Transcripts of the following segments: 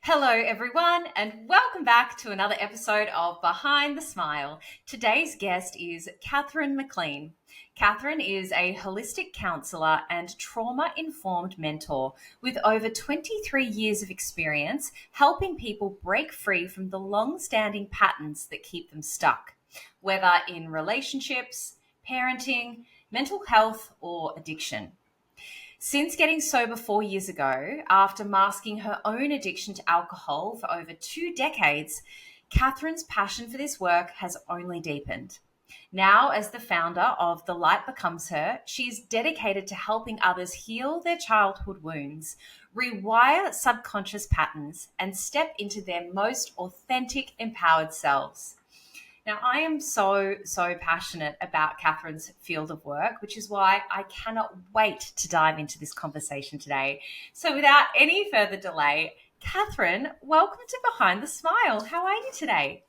Hello, everyone, and welcome back to another episode of Behind the Smile. Today's guest is Katharine McLean. Katharine is a holistic counsellor and trauma-informed mentor with over 23 years of experience helping people break free from the long-standing patterns that keep them stuck, whether in relationships, parenting, mental health, or addiction. Since getting sober 4 years ago, after masking her own addiction to alcohol for over 2 decades, Katharine's passion for this work has only deepened. Now, as the founder of The Light Becomes Her, she is dedicated to helping others heal their childhood wounds, rewire subconscious patterns, and step into their most authentic, empowered selves. Now, I am so passionate about Katharine's field of work, which is why I cannot wait to dive into this conversation today. So without any further delay, Katharine, welcome to Behind the Smile. How are you today?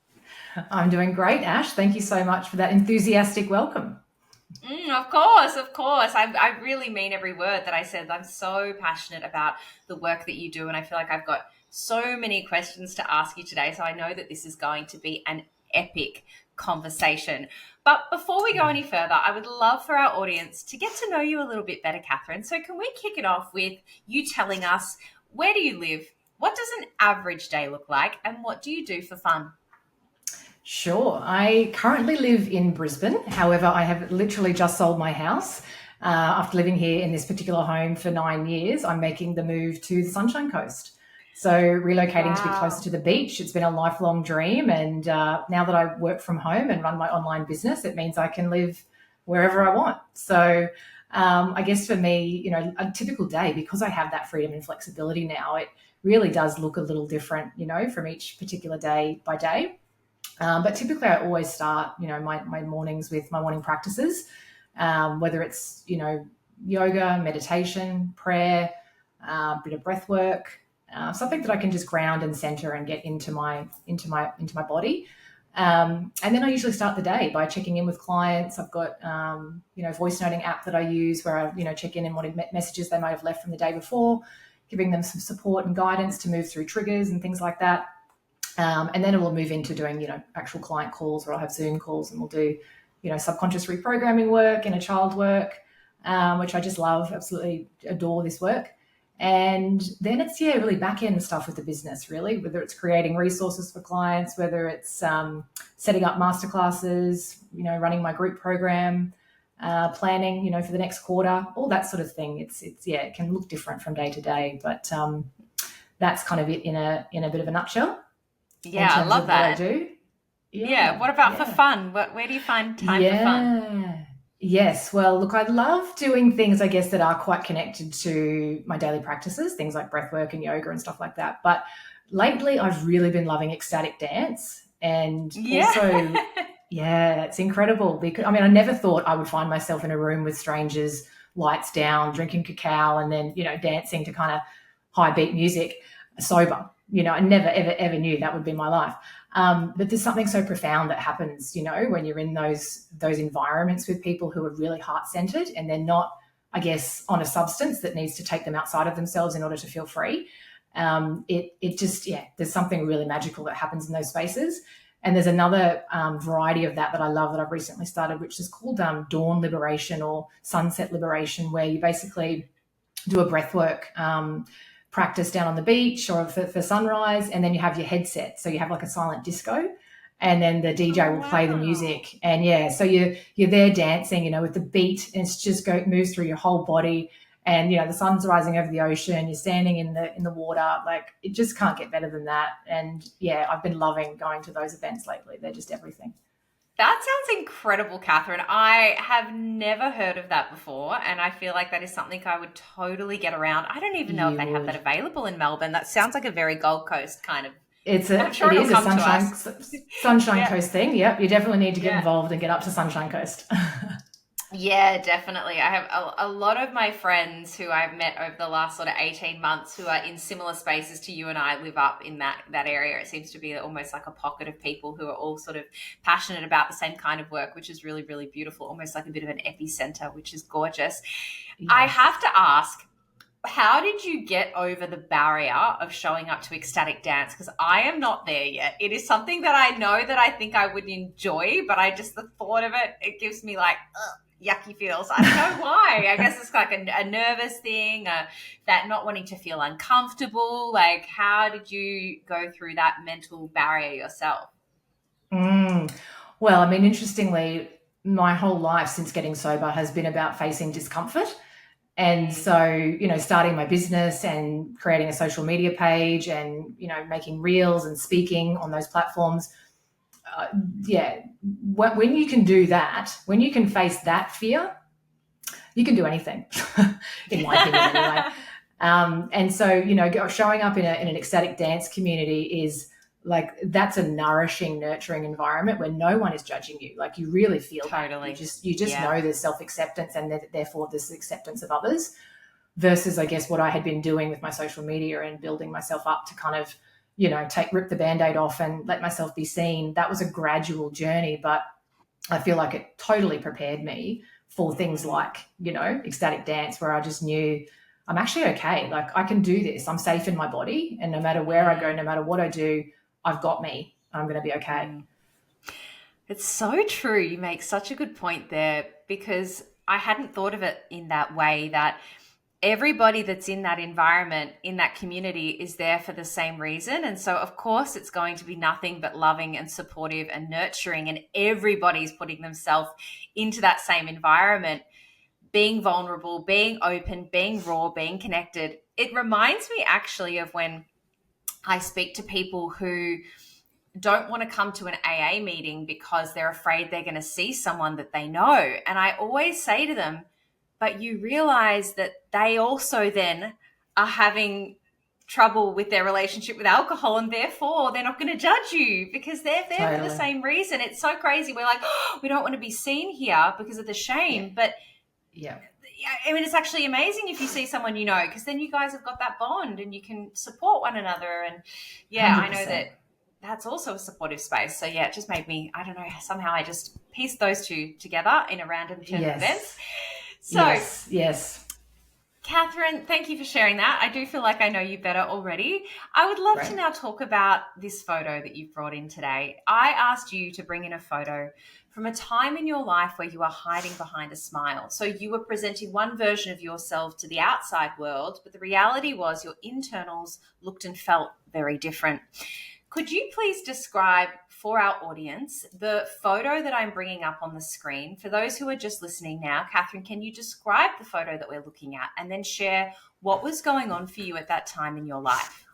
I'm doing great, Ash. Thank you so much for that enthusiastic welcome. Of course. I really mean every word that I said. I'm so passionate about the work that you do, and I feel like I've got so many questions to ask you today. So I know that this is going to be an epic conversation. But before we go any further, I would love for our audience to get to know you a little bit better, Katharine. So can we kick it off with you telling us, where do you live? What does an average day look like? And what do you do for fun? Sure. I currently live in Brisbane. However, I have literally just sold my house. After living here in this particular home for 9 years, I'm making the move to the Sunshine Coast. So relocating to be closer to the beach, it's been a lifelong dream. And now that I work from home and run my online business, it means I can live wherever I want. So I guess for me, a typical day, because I have that freedom and flexibility now, it really does look a little different, from each particular day by day. But typically I always start, my mornings with my morning practices, whether it's, yoga, meditation, prayer, a bit of breath work, something that I can just ground and center and get into my body. And then I usually start the day by checking in with clients. I've got, voice noting app that I use where I, check in and what messages they might have left from the day before, giving them some support and guidance to move through triggers and things like that. And then it will move into doing, actual client calls, or I'll have Zoom calls and we'll do, subconscious reprogramming work, inner child work, which I just love, absolutely adore this work. And then it's, really back end stuff with the business, really, whether it's creating resources for clients, whether it's setting up masterclasses, running my group program, planning, for the next quarter, all that sort of thing. It's it can look different from day to day, but that's kind of it in a bit of a nutshell. Yeah, I love that. What I do. Yeah. What about for fun? Where do you find time for fun? Yes. Well, look, I love doing things, I guess, that are quite connected to my daily practices, things like breath work and yoga and stuff like that. But lately I've really been loving ecstatic dance, and also, it's incredible because, I never thought I would find myself in a room with strangers, lights down, drinking cacao, and then, dancing to kind of high beat music sober. I never, ever knew that would be my life. But there's something so profound that happens, when you're in those environments with people who are really heart-centered and they're not, I guess, on a substance that needs to take them outside of themselves in order to feel free. It just, there's something really magical that happens in those spaces. And there's another variety of that I love that I've recently started, which is called dawn liberation or sunset liberation, where you basically do a breath work practice down on the beach or for sunrise, and then you have your headset, so you have like a silent disco, and then the DJ will play the music, and so you're there dancing, with the beat, and it's just moves through your whole body, and the sun's rising over the ocean, you're standing in the water, like it just can't get better than that. And I've been loving going to those events lately. They're just everything. That sounds incredible, Katharine. I have never heard of that before, and I feel like that is something I would totally get around. I don't even know if they have that available in Melbourne. That sounds like a very Gold Coast kind of. It is a Sunshine Coast thing. Yep, you definitely need to get involved and get up to Sunshine Coast. Yeah, definitely. I have a lot of my friends who I've met over the last sort of 18 months who are in similar spaces to you and I live up in that area. It seems to be almost like a pocket of people who are all sort of passionate about the same kind of work, which is really, really beautiful, almost like a bit of an epicenter, which is gorgeous. Yeah. I have to ask, how did you get over the barrier of showing up to ecstatic dance? Because I am not there yet. It is something that I know that I think I would enjoy, but the thought of it, it gives me like yucky feels. I don't know why. I guess it's like a nervous thing, that not wanting to feel uncomfortable. Like, how did you go through that mental barrier yourself? Well, I mean, interestingly, my whole life since getting sober has been about facing discomfort. And so, starting my business and creating a social media page and, making reels and speaking on those platforms. Yeah, when you can do that, when you can face that fear, you can do anything, in my opinion, anyway. And so, showing up in an ecstatic dance community is like, that's a nourishing, nurturing environment where no one is judging you. Like, you really feel Totally. that. You just know there's self-acceptance, and therefore there's acceptance of others, versus, I guess, what I had been doing with my social media and building myself up to kind of, rip the Band-Aid off and let myself be seen. That was a gradual journey, but I feel like it totally prepared me for things like, ecstatic dance, where I just knew I'm actually okay. Like, I can do this. I'm safe in my body. And no matter where I go, no matter what I do, I've got me. I'm going to be okay. It's so true. You make such a good point there, because I hadn't thought of it in that way, that everybody that's in that environment, in that community, is there for the same reason. And so, of course, it's going to be nothing but loving and supportive and nurturing, and everybody's putting themselves into that same environment, being vulnerable, being open, being raw, being connected. It reminds me actually of when I speak to people who don't want to come to an AA meeting because they're afraid they're going to see someone that they know. And I always say to them, but you realize that they also then are having trouble with their relationship with alcohol, and therefore they're not going to judge you because they're there for the same reason. It's so crazy. We're like, oh, we don't want to be seen here because of the shame. But I mean, it's actually amazing if you see someone because then you guys have got that bond and you can support one another. And 100%. I know that's also a supportive space. So it just made me, I don't know, somehow I just pieced those two together in a random turn of events. So, yes. Katharine, thank you for sharing that. I do feel like I know you better already. I would love to now talk about this photo that you've brought in today. I asked you to bring in a photo from a time in your life where you were hiding behind a smile. So you were presenting one version of yourself to the outside world, but the reality was your internals looked and felt very different. Could you please describe for our audience the photo that I'm bringing up on the screen? For those who are just listening now, Katharine, can you describe the photo that we're looking at and then share what was going on for you at that time in your life?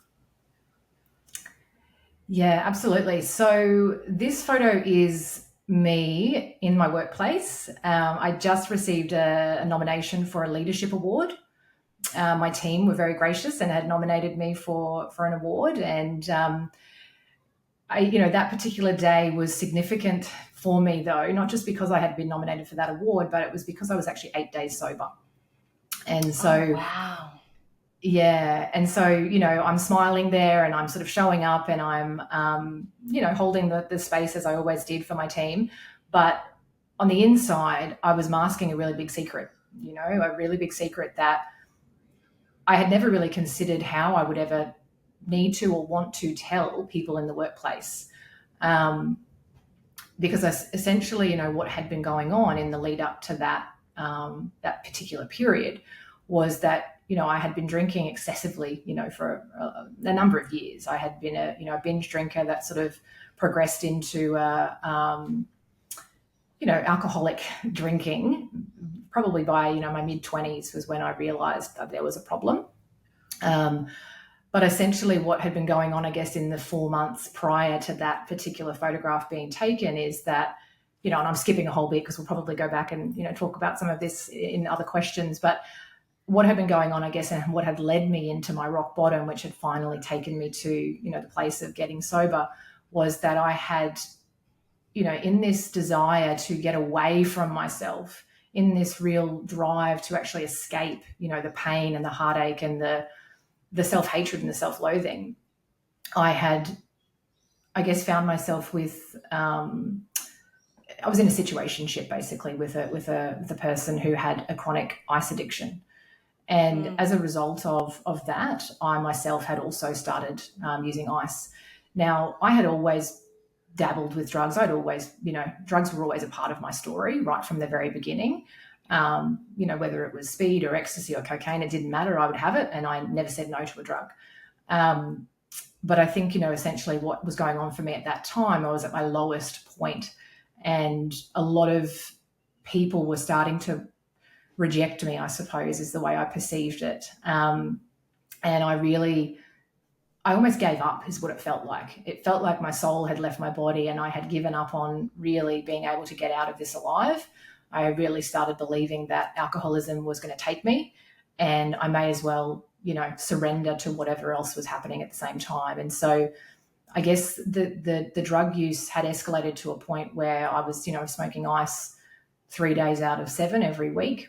Yeah, absolutely. So this photo is me in my workplace. I just received a nomination for a leadership award. My team were very gracious and had nominated me for an award, and that particular day was significant for me, though, not just because I had been nominated for that award, but it was because I was actually 8 days sober. And so, wow. Yeah. And so, I'm smiling there and I'm sort of showing up and I'm, holding the space as I always did for my team. But on the inside, I was masking a really big secret, a really big secret that I had never really considered how I would ever need to or want to tell people in the workplace. Because essentially, what had been going on in the lead up to that particular period was that, I had been drinking excessively, for a number of years. I had been a binge drinker that sort of progressed into, alcoholic drinking. Probably by, my mid-20s was when I realized that there was a problem. But essentially what had been going on, I guess, in the 4 months prior to that particular photograph being taken is that, and I'm skipping a whole bit because we'll probably go back and, talk about some of this in other questions. But what had been going on, I guess, and what had led me into my rock bottom, which had finally taken me to, the place of getting sober, was that I had, in this desire to get away from myself, in this real drive to actually escape, the pain and the heartache and the self-hatred and the self-loathing, I had, I guess, found myself with, I was in a situationship basically with a person who had a chronic ice addiction. And as a result of that, I myself had also started using ice. Now, I had always dabbled with drugs. I'd always, drugs were always a part of my story right from the very beginning. Whether it was speed or ecstasy or cocaine, it didn't matter. I would have it, and I never said no to a drug. But I think, essentially what was going on for me at that time, I was at my lowest point, and a lot of people were starting to reject me, I suppose, is the way I perceived it. And I almost gave up, is what it felt like. It felt like my soul had left my body and I had given up on really being able to get out of this alive. I really started believing that alcoholism was going to take me, and I may as well, surrender to whatever else was happening at the same time. And so I guess the drug use had escalated to a point where I was, smoking ice 3 days out of 7 every week.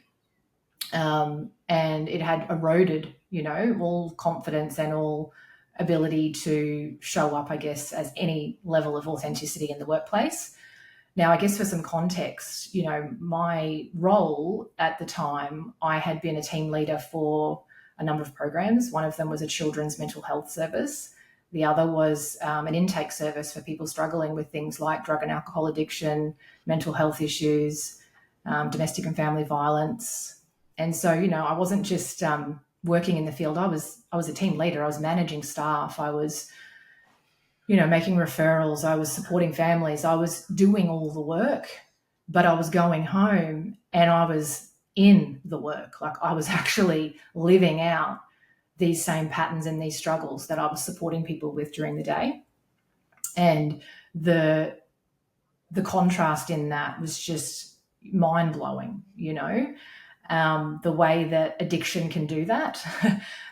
And it had eroded, all confidence and all ability to show up, I guess, as any level of authenticity in the workplace. Now, I guess for some context, my role at the time, I had been a team leader for a number of programs. One of them was a children's mental health service. The other was an intake service for people struggling with things like drug and alcohol addiction, mental health issues, domestic and family violence. And so, I wasn't just working in the field. I was a team leader. I was managing staff. I was, making referrals. I was supporting families. I was doing all the work, but I was going home and I was in the work. Like, I was actually living out these same patterns and these struggles that I was supporting people with during the day. And the contrast in that was just mind-blowing, the way that addiction can do that,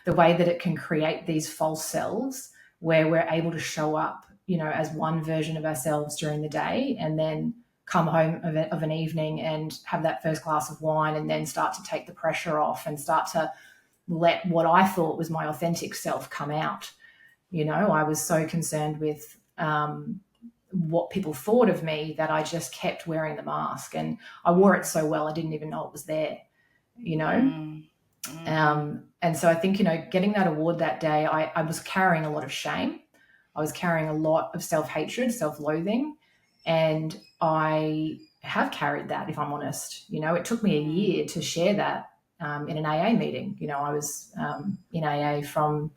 the way that it can create these false selves where we're able to show up, as one version of ourselves during the day, and then come home of an evening and have that first glass of wine, and then start to take the pressure off and start to let what I thought was my authentic self come out. I was so concerned with what people thought of me that I just kept wearing the mask, and I wore it so well I didn't even know it was there. And so I think, getting that award that day, I was carrying a lot of shame. I was carrying a lot of self-hatred, self-loathing, and I have carried that, if I'm honest. It took me a year to share that in an AA meeting. I was in AA from,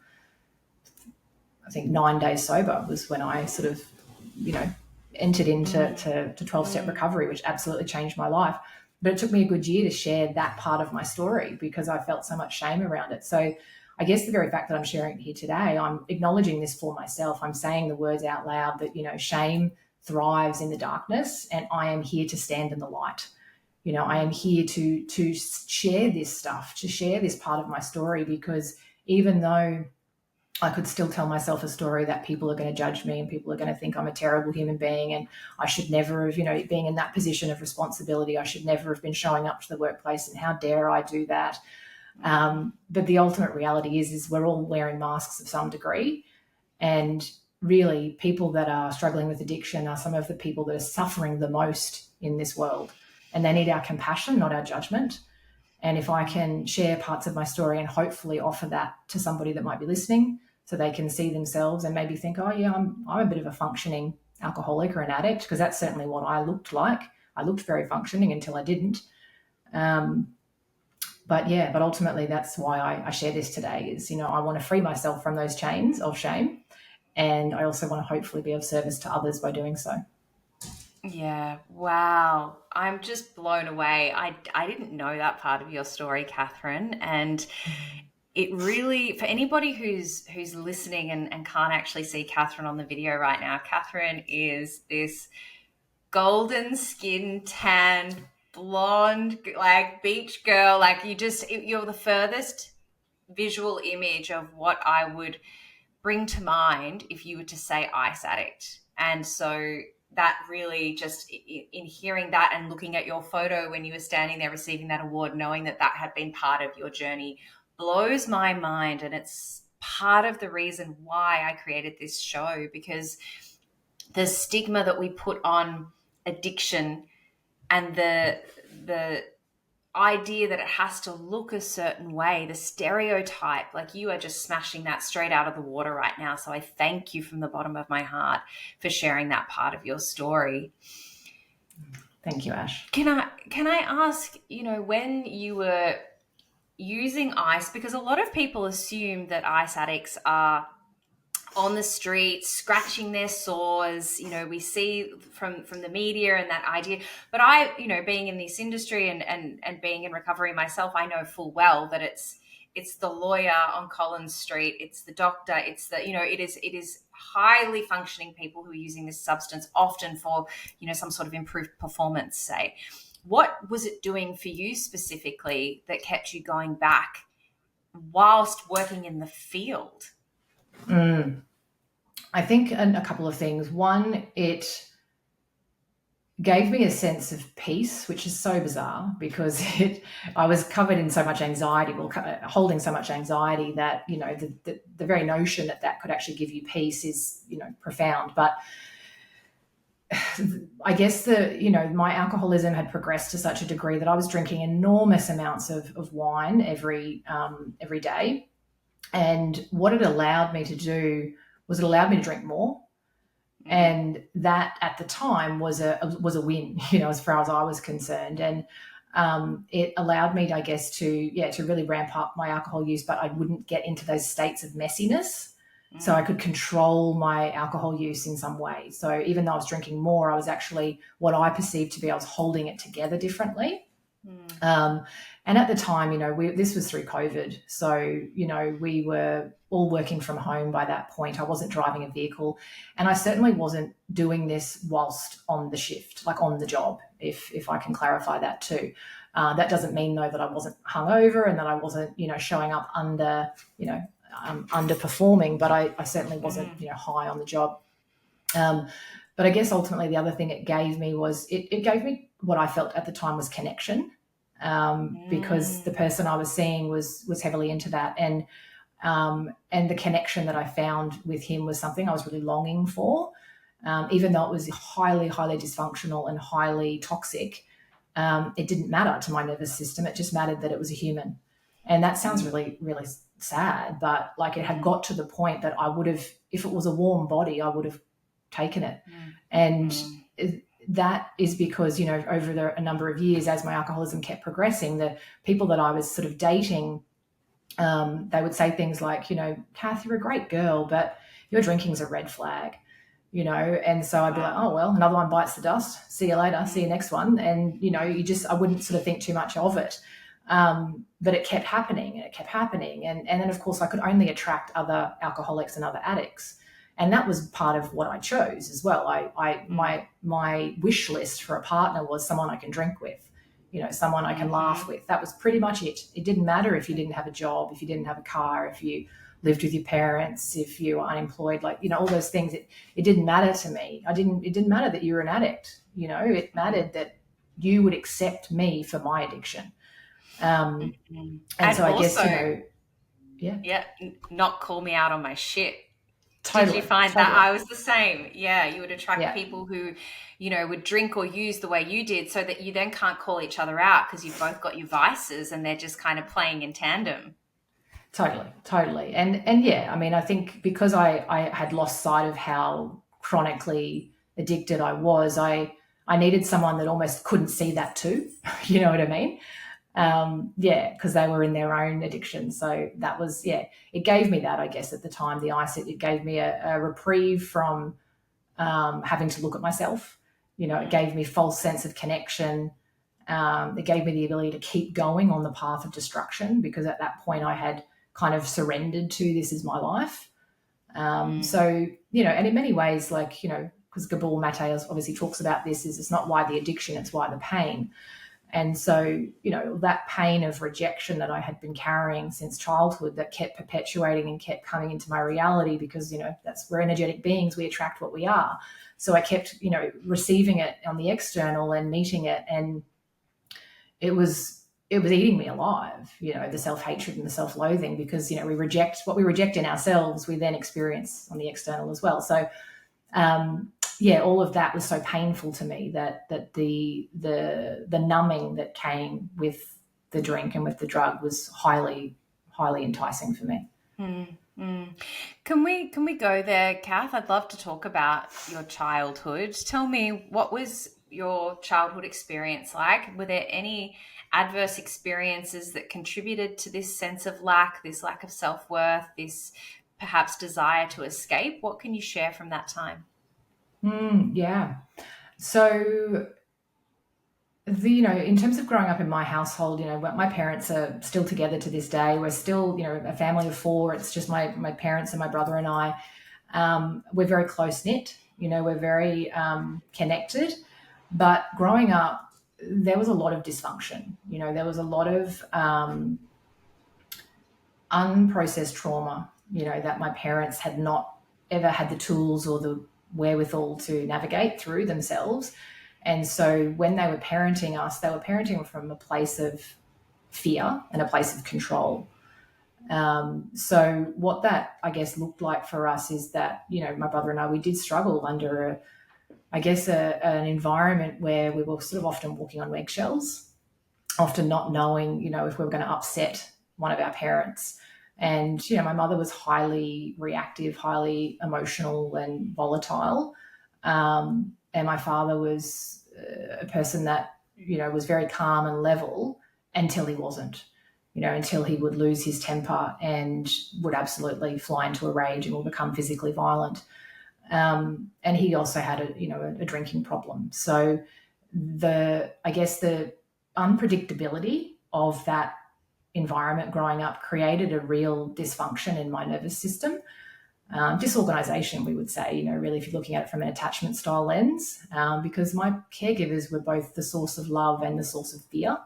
I think, 9 days sober was when I sort of, entered into 12-step recovery, which absolutely changed my life. But it took me a good year to share that part of my story because I felt so much shame around it. So I guess the very fact that I'm sharing it here today, I'm acknowledging this for myself. I'm saying the words out loud that, shame thrives in the darkness, and I am here to stand in the light. I am here to share this stuff, to share this part of my story, because even though I could still tell myself a story that people are going to judge me and people are going to think I'm a terrible human being and I should never have, being in that position of responsibility, I should never have been showing up to the workplace, and how dare I do that. But the ultimate reality is we're all wearing masks of some degree. And really, people that are struggling with addiction are some of the people that are suffering the most in this world. And they need our compassion, not our judgment. And if I can share parts of my story and hopefully offer that to somebody that might be listening, so they can see themselves and maybe think, oh yeah, I'm a bit of a functioning alcoholic or an addict, because that's certainly what I looked like. I looked very functioning until I didn't. But ultimately that's why I share this today is, I want to free myself from those chains of shame. And I also want to hopefully be of service to others by doing so. Yeah. Wow. I'm just blown away. I didn't know that part of your story, Katharine. And it really, for anybody who's listening and can't actually see Katharine on the video right now, Katharine is this golden skin, tan, blonde, like beach girl. Like you're the furthest visual image of what I would bring to mind if you were to say ice addict. And so that really, just in hearing that and looking at your photo when you were standing there receiving that award, knowing that had been part of your journey, blows my mind. And it's part of the reason why I created this show, because the stigma that we put on addiction and the idea that it has to look a certain way, the stereotype, like you are just smashing that straight out of the water right now. So I thank you from the bottom of my heart for sharing that part of your story. Thank you, Ash. Can I ask, when you were using ice, because a lot of people assume that ice addicts are on the streets scratching their sores, we see from the media and that idea. But I, being in this industry and being in recovery myself, I know full well that it's the lawyer on Collins Street, it's the doctor, it's the, it is highly functioning people who are using this substance, often for, some sort of improved performance, say. What was it doing for you specifically that kept you going back whilst working in the field? I think a couple of things. One, it gave me a sense of peace, which is so bizarre because I was covered in so much anxiety, holding so much anxiety that, the very notion that could actually give you peace is, profound. But I guess my alcoholism had progressed to such a degree that I was drinking enormous amounts of wine every day. And what it allowed me to do was it allowed me to drink more. And that at the time was a win, as far as I was concerned. And it allowed me, I guess, to really ramp up my alcohol use, but I wouldn't get into those states of messiness. So I could control my alcohol use in some way. So even though I was drinking more, I was actually what I perceived to be, I was holding it together differently. And at the time, this was through COVID. So, we were all working from home by that point. I wasn't driving a vehicle, and I certainly wasn't doing this whilst on the shift, like on the job, if I can clarify that too. That doesn't mean, though, that I wasn't hungover and that I wasn't, showing up underperforming, but I certainly wasn't, high on the job. But I guess ultimately the other thing it gave me was it gave me what I felt at the time was connection. Because the person I was seeing was heavily into that, and the connection that I found with him was something I was really longing for, even though it was highly, highly dysfunctional and highly toxic. It didn't matter to my nervous system. It just mattered that it was a human, and that sounds really, really sad, but like it had got to the point that I would have, if it was a warm body, I would have taken it, and. That is because, over a number of years, as my alcoholism kept progressing, the people that I was sort of dating, they would say things like, Kath, you're a great girl, but your drinking's a red flag, and so I'd be like, oh, well, another one bites the dust. See you later. See you next one. And, I wouldn't sort of think too much of it. But it kept happening and it kept happening. And then, of course, I could only attract other alcoholics and other addicts. And that was part of what I chose as well. My wish list for a partner was someone I can drink with, someone I can laugh with. That was pretty much it. It didn't matter if you didn't have a job, if you didn't have a car, if you lived with your parents, if you were unemployed, all those things. It didn't matter to me. It didn't matter that you were an addict. It mattered that you would accept me for my addiction. And so I also, guess, not call me out on my shit. Totally, Did you find that I was the same? Yeah, you would attract people who, would drink or use the way you did, so that you then can't call each other out because you've both got your vices and they're just kind of playing in tandem. Totally. And yeah, I mean, I think because I had lost sight of how chronically addicted I was, I needed someone that almost couldn't see that too. You know what I mean? Because they were in their own addiction. So that was, it gave me that, I guess, at the time, the ice, it gave me a reprieve from having to look at myself. It gave me false sense of connection. It gave me the ability to keep going on the path of destruction, because at that point I had kind of surrendered to, this is my life. So, and in many ways, because Gabor Mate obviously talks about this, is it's not why the addiction, it's why the pain. And so, that pain of rejection that I had been carrying since childhood, that kept perpetuating and kept coming into my reality, because, we're energetic beings, we attract what we are. So I kept, receiving it on the external and meeting it. And it was eating me alive, the self-hatred and the self-loathing, because, we reject what we reject in ourselves, we then experience on the external as well. So, all of that was so painful to me that the numbing that came with the drink and with the drug was highly, highly enticing for me. Can we go there, Kath? I'd love to talk about your childhood. Tell me, what was your childhood experience like? Were there any adverse experiences that contributed to this sense of lack, this lack of self-worth, this perhaps desire to escape? What can you share from that time? Yeah. So in terms of growing up in my household, my parents are still together to this day. We're still, a family of four. It's just my parents and my brother and I. We're very close knit. We're very connected. But growing up, there was a lot of dysfunction. There was a lot of unprocessed trauma. That my parents had not ever had the tools or the wherewithal to navigate through themselves. And so when they were parenting us, they were parenting from a place of fear and a place of control. So what that, I guess, looked like for us is that, my brother and I, we did struggle under, an environment where we were sort of often walking on eggshells, often not knowing, if we were going to upset one of our parents. And, my mother was highly reactive, highly emotional and volatile. And my father was a person that, was very calm and level until he wasn't, until he would lose his temper and would absolutely fly into a rage and will become physically violent. And he also had a drinking problem. So the unpredictability of that environment growing up created a real dysfunction in my nervous system. Disorganization, we would say, really, if you're looking at it from an attachment style lens, because my caregivers were both the source of love and the source of fear.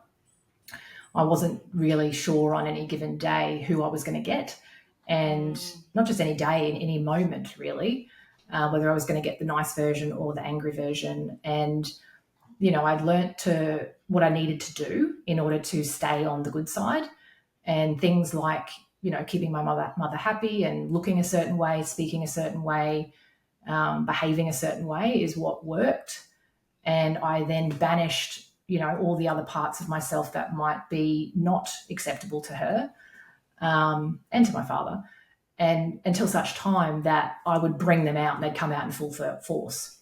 I wasn't really sure on any given day who I was going to get, and not just any day, in any moment, really, whether I was going to get the nice version or the angry version. And, I'd learnt what I needed to do in order to stay on the good side, and things like, keeping my mother happy and looking a certain way, speaking a certain way, behaving a certain way is what worked. And I then banished, all the other parts of myself that might be not acceptable to her and to my father. And until such time that I would bring them out and they'd come out in full force,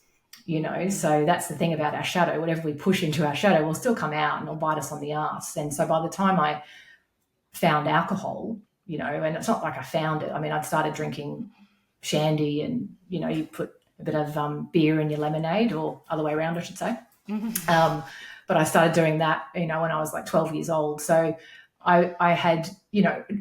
So that's the thing about our shadow. Whatever we push into our shadow will still come out and it'll bite us on the ass. And so by the time I found alcohol, and it's not like I found it. I mean, I'd started drinking shandy and, you put a bit of beer in your lemonade, or other way around, I should say. But I started doing that, when I was like 12 years old. So I had,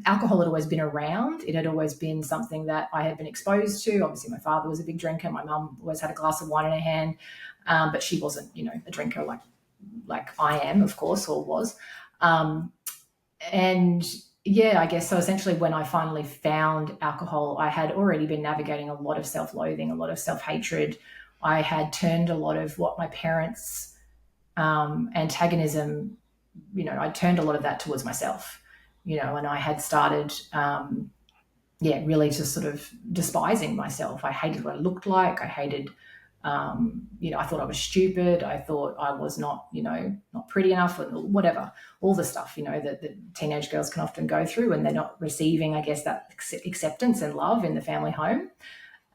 alcohol had always been around. It had always been something that I had been exposed to. Obviously, my father was a big drinker. My mum always had a glass of wine in her hand, but she wasn't, a drinker like I am, of course, or was. And yeah, I guess so. Essentially, when I finally found alcohol, I had already been navigating a lot of self-loathing, a lot of self-hatred. I had turned a lot of what my parents' antagonism, I turned a lot of that towards myself, and I had started, really just sort of despising myself. I hated what I looked like. I hated, I thought I was stupid. I thought I was not, not pretty enough, or whatever, all the stuff, that teenage girls can often go through when they're not receiving, I guess, that acceptance and love in the family home.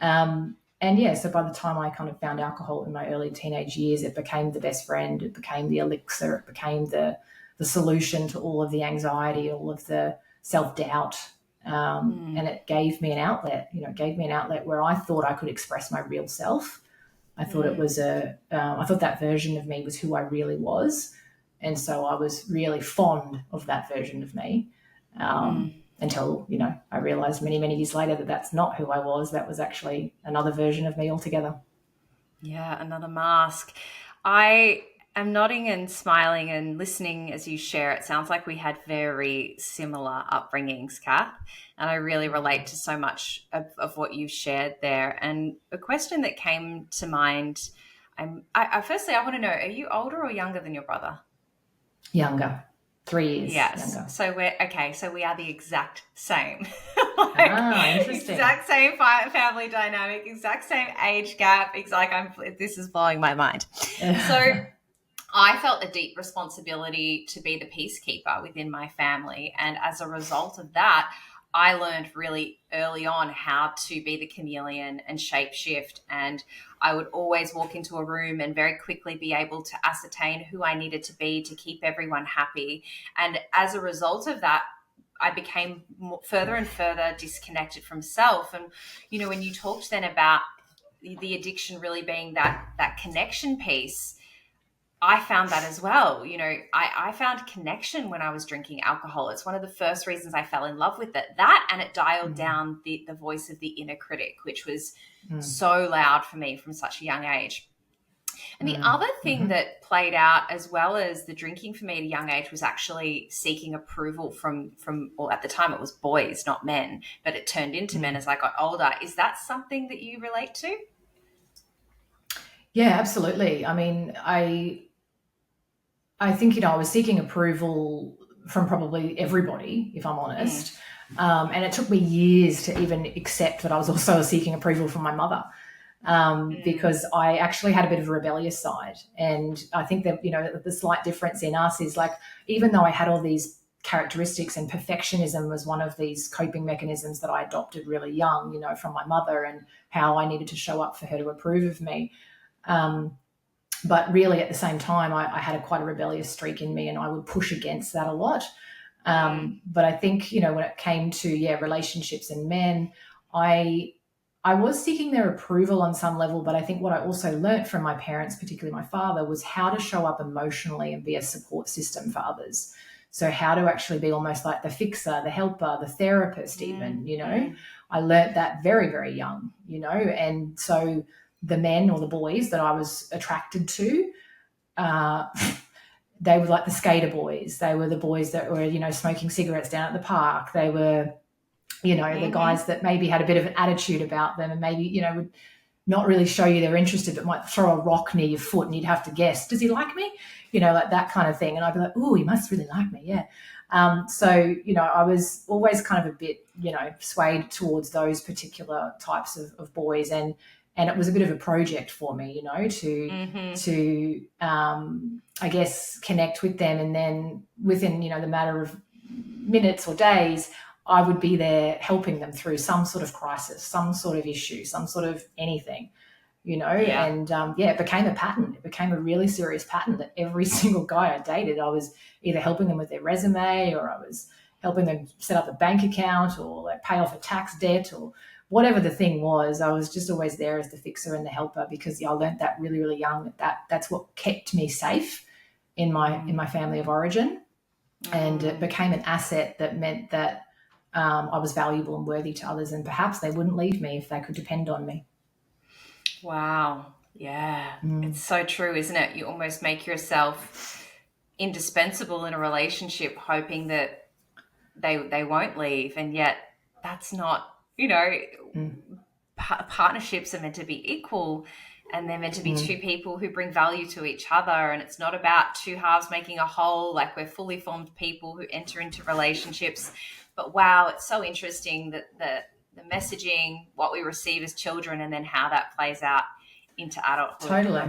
So by the time I kind of found alcohol in my early teenage years, it became the best friend. It became the elixir. It became the solution to all of the anxiety, all of the self-doubt. And it gave me an outlet, where I thought I could express my real self. I thought it was I thought that version of me was who I really was. And so I was really fond of that version of me until, I realized many, many years later that that's not who I was. That was actually another version of me altogether. Yeah, another mask. I am nodding and smiling and listening as you share. It sounds like we had very similar upbringings, Kath, and I really relate to so much of what you've shared there. And a question that came to mind, firstly, I want to know, are you older or younger than your brother? Younger. 3 years. Yes. Younger. So we are the exact same. Interesting. Exact same family dynamic, exact same age gap. This is blowing my mind. So I felt a deep responsibility to be the peacekeeper within my family. And as a result of that, I learned really early on how to be the chameleon and shapeshift. And I would always walk into a room and very quickly be able to ascertain who I needed to be to keep everyone happy. And as a result of that, I became further and further disconnected from self. And, when you talked then about the addiction really being that connection piece, I found that as well. I found connection when I was drinking alcohol. It's one of the first reasons I fell in love with it. That, and it dialed down the voice of the inner critic, which was so loud for me from such a young age. And the other thing that played out as well as the drinking for me at a young age was actually seeking approval from well, at the time it was boys, not men, but it turned into men as I got older. Is that something that you relate to? Yeah, absolutely. I mean, I think, I was seeking approval from probably everybody, if I'm honest. And it took me years to even accept that I was also seeking approval from my mother, because I actually had a bit of a rebellious side. And I think that, the slight difference in us is, like, even though I had all these characteristics, and perfectionism was one of these coping mechanisms that I adopted really young, from my mother, and how I needed to show up for her to approve of me. But really, at the same time, I had quite a rebellious streak in me, and I would push against that a lot. But I think, when it came to, relationships and men, I was seeking their approval on some level, but I think what I also learnt from my parents, particularly my father, was how to show up emotionally and be a support system for others. So how to actually be almost like the fixer, the helper, the therapist even, I learnt that very, very young, and so the men or the boys that I was attracted to, they were like the skater boys. They were the boys that were, smoking cigarettes down at the park. They were, the guys that maybe had a bit of an attitude about them, and maybe, would not really show you they're interested, but might throw a rock near your foot and you'd have to guess, does he like me? Like that kind of thing. And I'd be like, oh, he must really like me. Yeah. So, I was always kind of a bit, swayed towards those particular types of boys. And it was a bit of a project for me, to I guess, connect with them. And then within, the matter of minutes or days, I would be there helping them through some sort of crisis, some sort of issue, some sort of anything, and it became a pattern. It became a really serious pattern that every single guy I dated, I was either helping them with their resume, or I was helping them set up a bank account, or like pay off a tax debt, or whatever the thing was. I was just always there as the fixer and the helper, because I learned that really, really young, that's what kept me safe in my family of origin. And it became an asset that meant that I was valuable and worthy to others, and perhaps they wouldn't leave me if they could depend on me. Wow. Yeah. It's so true, isn't it? You almost make yourself indispensable in a relationship, hoping that they won't leave. And yet that's not, partnerships are meant to be equal, and they're meant to be two people who bring value to each other. And it's not about two halves making a whole, like we're fully formed people who enter into relationships. But wow, it's so interesting that the messaging, what we receive as children, and then how that plays out into adulthood. Totally.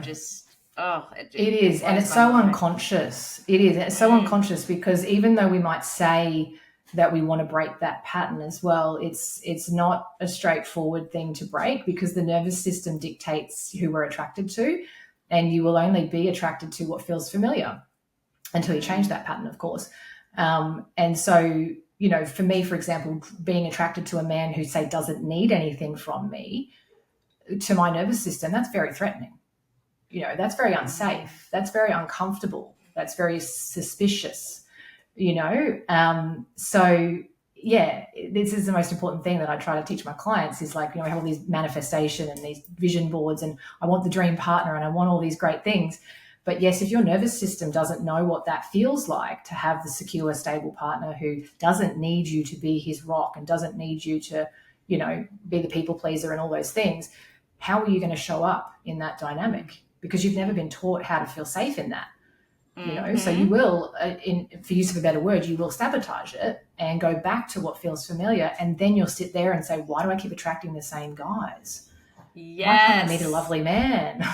It is. And it's so unconscious. It is. It's so unconscious, because even though we might say that we want to break that pattern as well, it's not a straightforward thing to break, because the nervous system dictates who we're attracted to, and you will only be attracted to what feels familiar until you change that pattern, of course. And so, for me, for example, being attracted to a man who, say, doesn't need anything from me, to my nervous system, that's very threatening. That's very unsafe. That's very uncomfortable. That's very suspicious. So yeah, this is the most important thing that I try to teach my clients is, like, I have all these manifestation and these vision boards, and I want the dream partner, and I want all these great things. But yes, if your nervous system doesn't know what that feels like, to have the secure, stable partner who doesn't need you to be his rock and doesn't need you to, be the people pleaser and all those things, how are you going to show up in that dynamic? Because you've never been taught how to feel safe in that. So you will, for use of a better word, you will sabotage it and go back to what feels familiar, and then you'll sit there and say, why do I keep attracting the same guys? Why can't I meet a lovely man?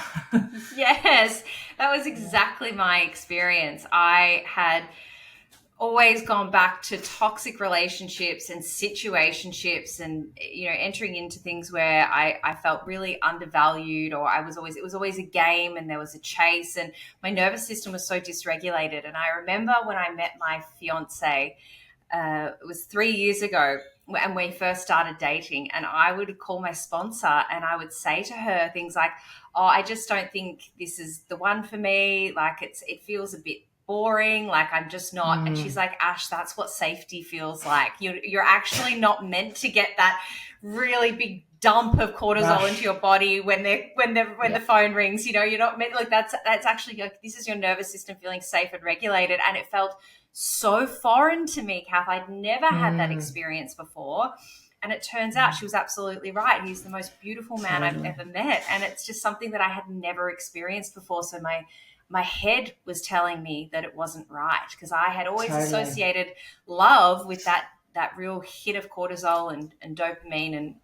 Yes, that was exactly my experience. I had always gone back to toxic relationships and situationships and, entering into things where I felt really undervalued, or it was always a game and there was a chase, and my nervous system was so dysregulated. And I remember when I met my fiance, it was 3 years ago, and we first started dating, and I would call my sponsor and I would say to her things like, oh, I just don't think this is the one for me. Like it feels a bit boring. Like I'm just not. And she's like, Ash, that's what safety feels like. You're actually not meant to get that really big dump of cortisol into your body when the phone rings. You're not meant, like that's actually like, this is your nervous system feeling safe and regulated. And it felt so foreign to me, Kath. I'd never had that experience before. And it turns out she was absolutely right. He's the most beautiful man I've ever met. And it's just something that I had never experienced before. So my head was telling me that it wasn't right, because I had always associated love with that real hit of cortisol and dopamine, and,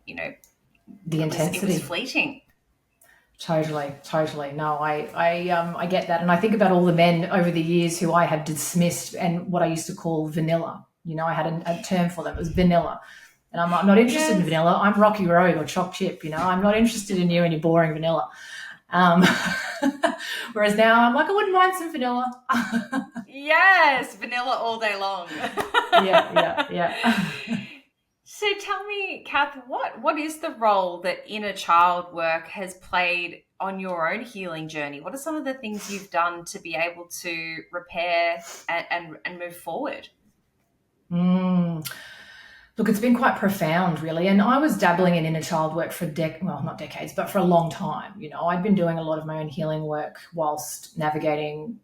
the intensity. It was fleeting. Totally. No, I get that. And I think about all the men over the years who I had dismissed and what I used to call vanilla. I had a term for them. It was vanilla. And I'm not interested in vanilla. I'm Rocky Road or Choc Chip. I'm not interested in you and your boring vanilla. Whereas now I'm like, I wouldn't mind some vanilla. Yes, vanilla all day long. Yeah. So tell me, Kath, what is the role that inner child work has played on your own healing journey? What are some of the things you've done to be able to repair and move forward? Look, it's been quite profound, really. And I was dabbling in inner child work for not decades, but for a long time. I'd been doing a lot of my own healing work whilst navigating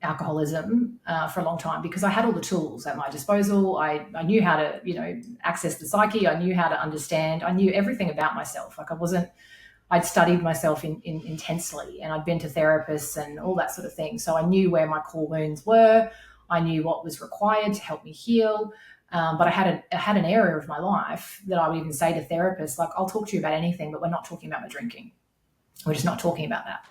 alcoholism for a long time, because I had all the tools at my disposal. I knew how to, access the psyche. I knew how to understand. I knew everything about myself. Like I'd studied myself intensely, and I'd been to therapists and all that sort of thing. So I knew where my core wounds were. I knew what was required to help me heal. But I had an area of my life that I would even say to therapists, like, I'll talk to you about anything, but we're not talking about my drinking. We're just not talking about that,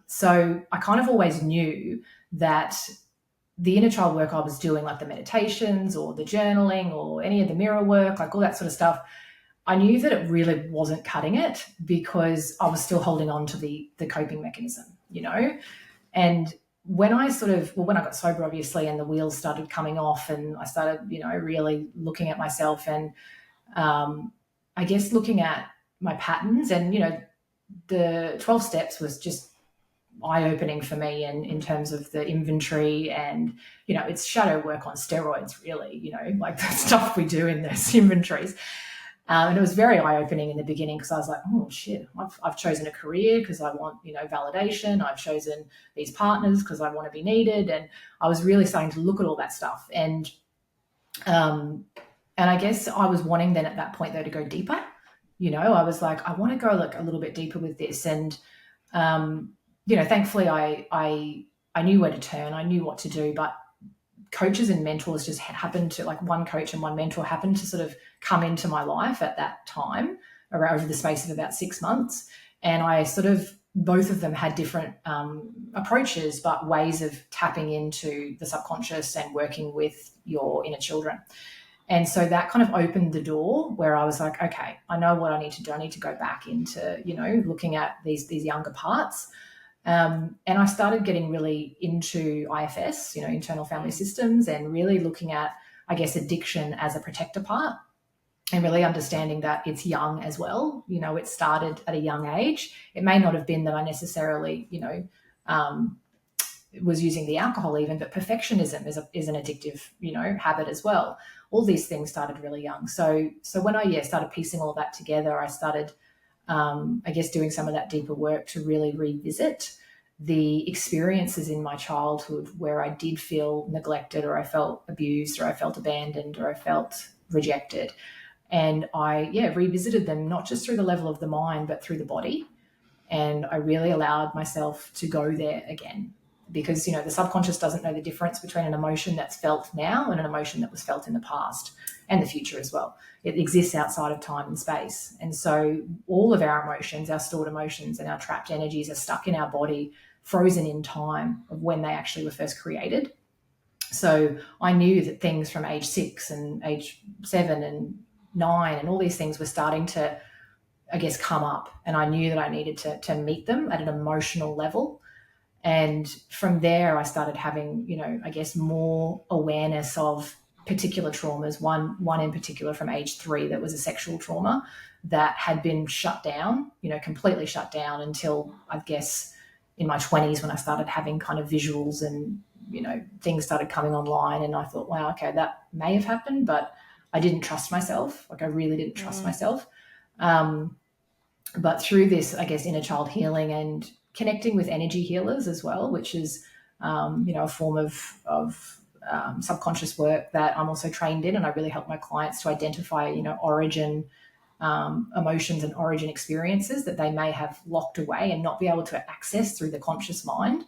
So I kind of always knew that the inner child work I was doing, like the meditations or the journaling or any of the mirror work, like all that sort of stuff, I knew that it really wasn't cutting it, because I was still holding on to the coping mechanism, And when I when I got sober, obviously, and the wheels started coming off, and I started, really looking at myself and I guess looking at my patterns, and, the 12 steps was just eye-opening for me, and in terms of the inventory, and, it's shadow work on steroids, really, like the stuff we do in those inventories. And it was very eye-opening in the beginning, because I was like, oh, shit, I've chosen a career because I want, validation. I've chosen these partners because I want to be needed. And I was really starting to look at all that stuff. And I guess I was wanting then at that point, though, to go deeper. I was like, I want to go like a little bit deeper with this. And, thankfully I knew where to turn. I knew what to do, but coaches and mentors just happened to, like, one coach and one mentor happened to sort of come into my life at that time, over the space of about 6 months. And I sort of, both of them had different approaches, but ways of tapping into the subconscious and working with your inner children. And so that kind of opened the door where I was like, okay, I know what I need to do. I need to go back into, looking at these younger parts. And I started getting really into IFS, internal family systems, and really looking at, I guess, addiction as a protector part, and really understanding that it's young as well. It started at a young age. It may not have been that I necessarily, was using the alcohol even, but perfectionism is an addictive, habit as well. All these things started really young. So when I started piecing all that together, I started, I guess, doing some of that deeper work to really revisit the experiences in my childhood where I did feel neglected, or I felt abused, or I felt abandoned, or I felt rejected. And I, revisited them, not just through the level of the mind, but through the body. And I really allowed myself to go there again. because, the subconscious doesn't know the difference between an emotion that's felt now and an emotion that was felt in the past and the future as well. It exists outside of time and space. And so all of our emotions, our stored emotions and our trapped energies are stuck in our body, frozen in time of when they actually were first created. So I knew that things from age 6 and age 7 and 9 and all these things were starting to, I guess, come up. And I knew that I needed to meet them at an emotional level. And from there, I started having, I guess, more awareness of particular traumas. One in particular from age 3 that was a sexual trauma that had been shut down, completely shut down until, I guess, in my 20s when I started having kind of visuals and, things started coming online. And I thought, wow, okay, that may have happened, but I didn't trust myself. Like I really didn't trust myself. But through this, I guess, inner child healing and connecting with energy healers as well, which is, a form of subconscious work that I'm also trained in. And I really help my clients to identify, origin emotions and origin experiences that they may have locked away and not be able to access through the conscious mind.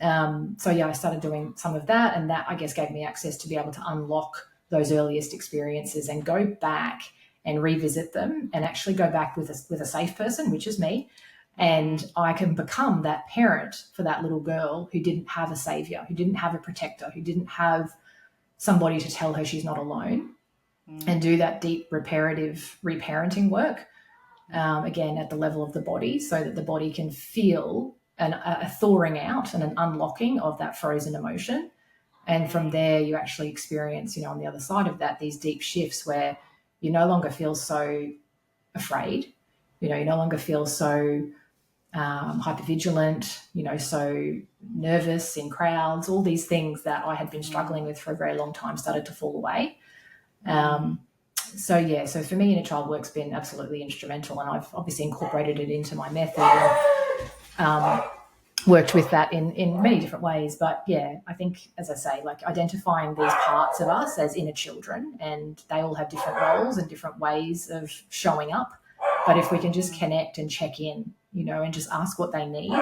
I started doing some of that, and that, I guess, gave me access to be able to unlock those earliest experiences and go back and revisit them and actually go back with a safe person, which is me. And I can become that parent for that little girl who didn't have a savior, who didn't have a protector, who didn't have somebody to tell her she's not alone, and do that deep reparative reparenting work, again, at the level of the body, so that the body can feel a thawing out and an unlocking of that frozen emotion. And from there, you actually experience, on the other side of that, these deep shifts where you no longer feel so afraid, you no longer feel so hypervigilant, so nervous in crowds. All these things that I had been struggling with for a very long time started to fall away. So for me, inner child work's been absolutely instrumental, and I've obviously incorporated it into my method and worked with that in many different ways. But yeah, I think, as I say, like identifying these parts of us as inner children, and they all have different roles and different ways of showing up. But if we can just connect and check in, and just ask what they need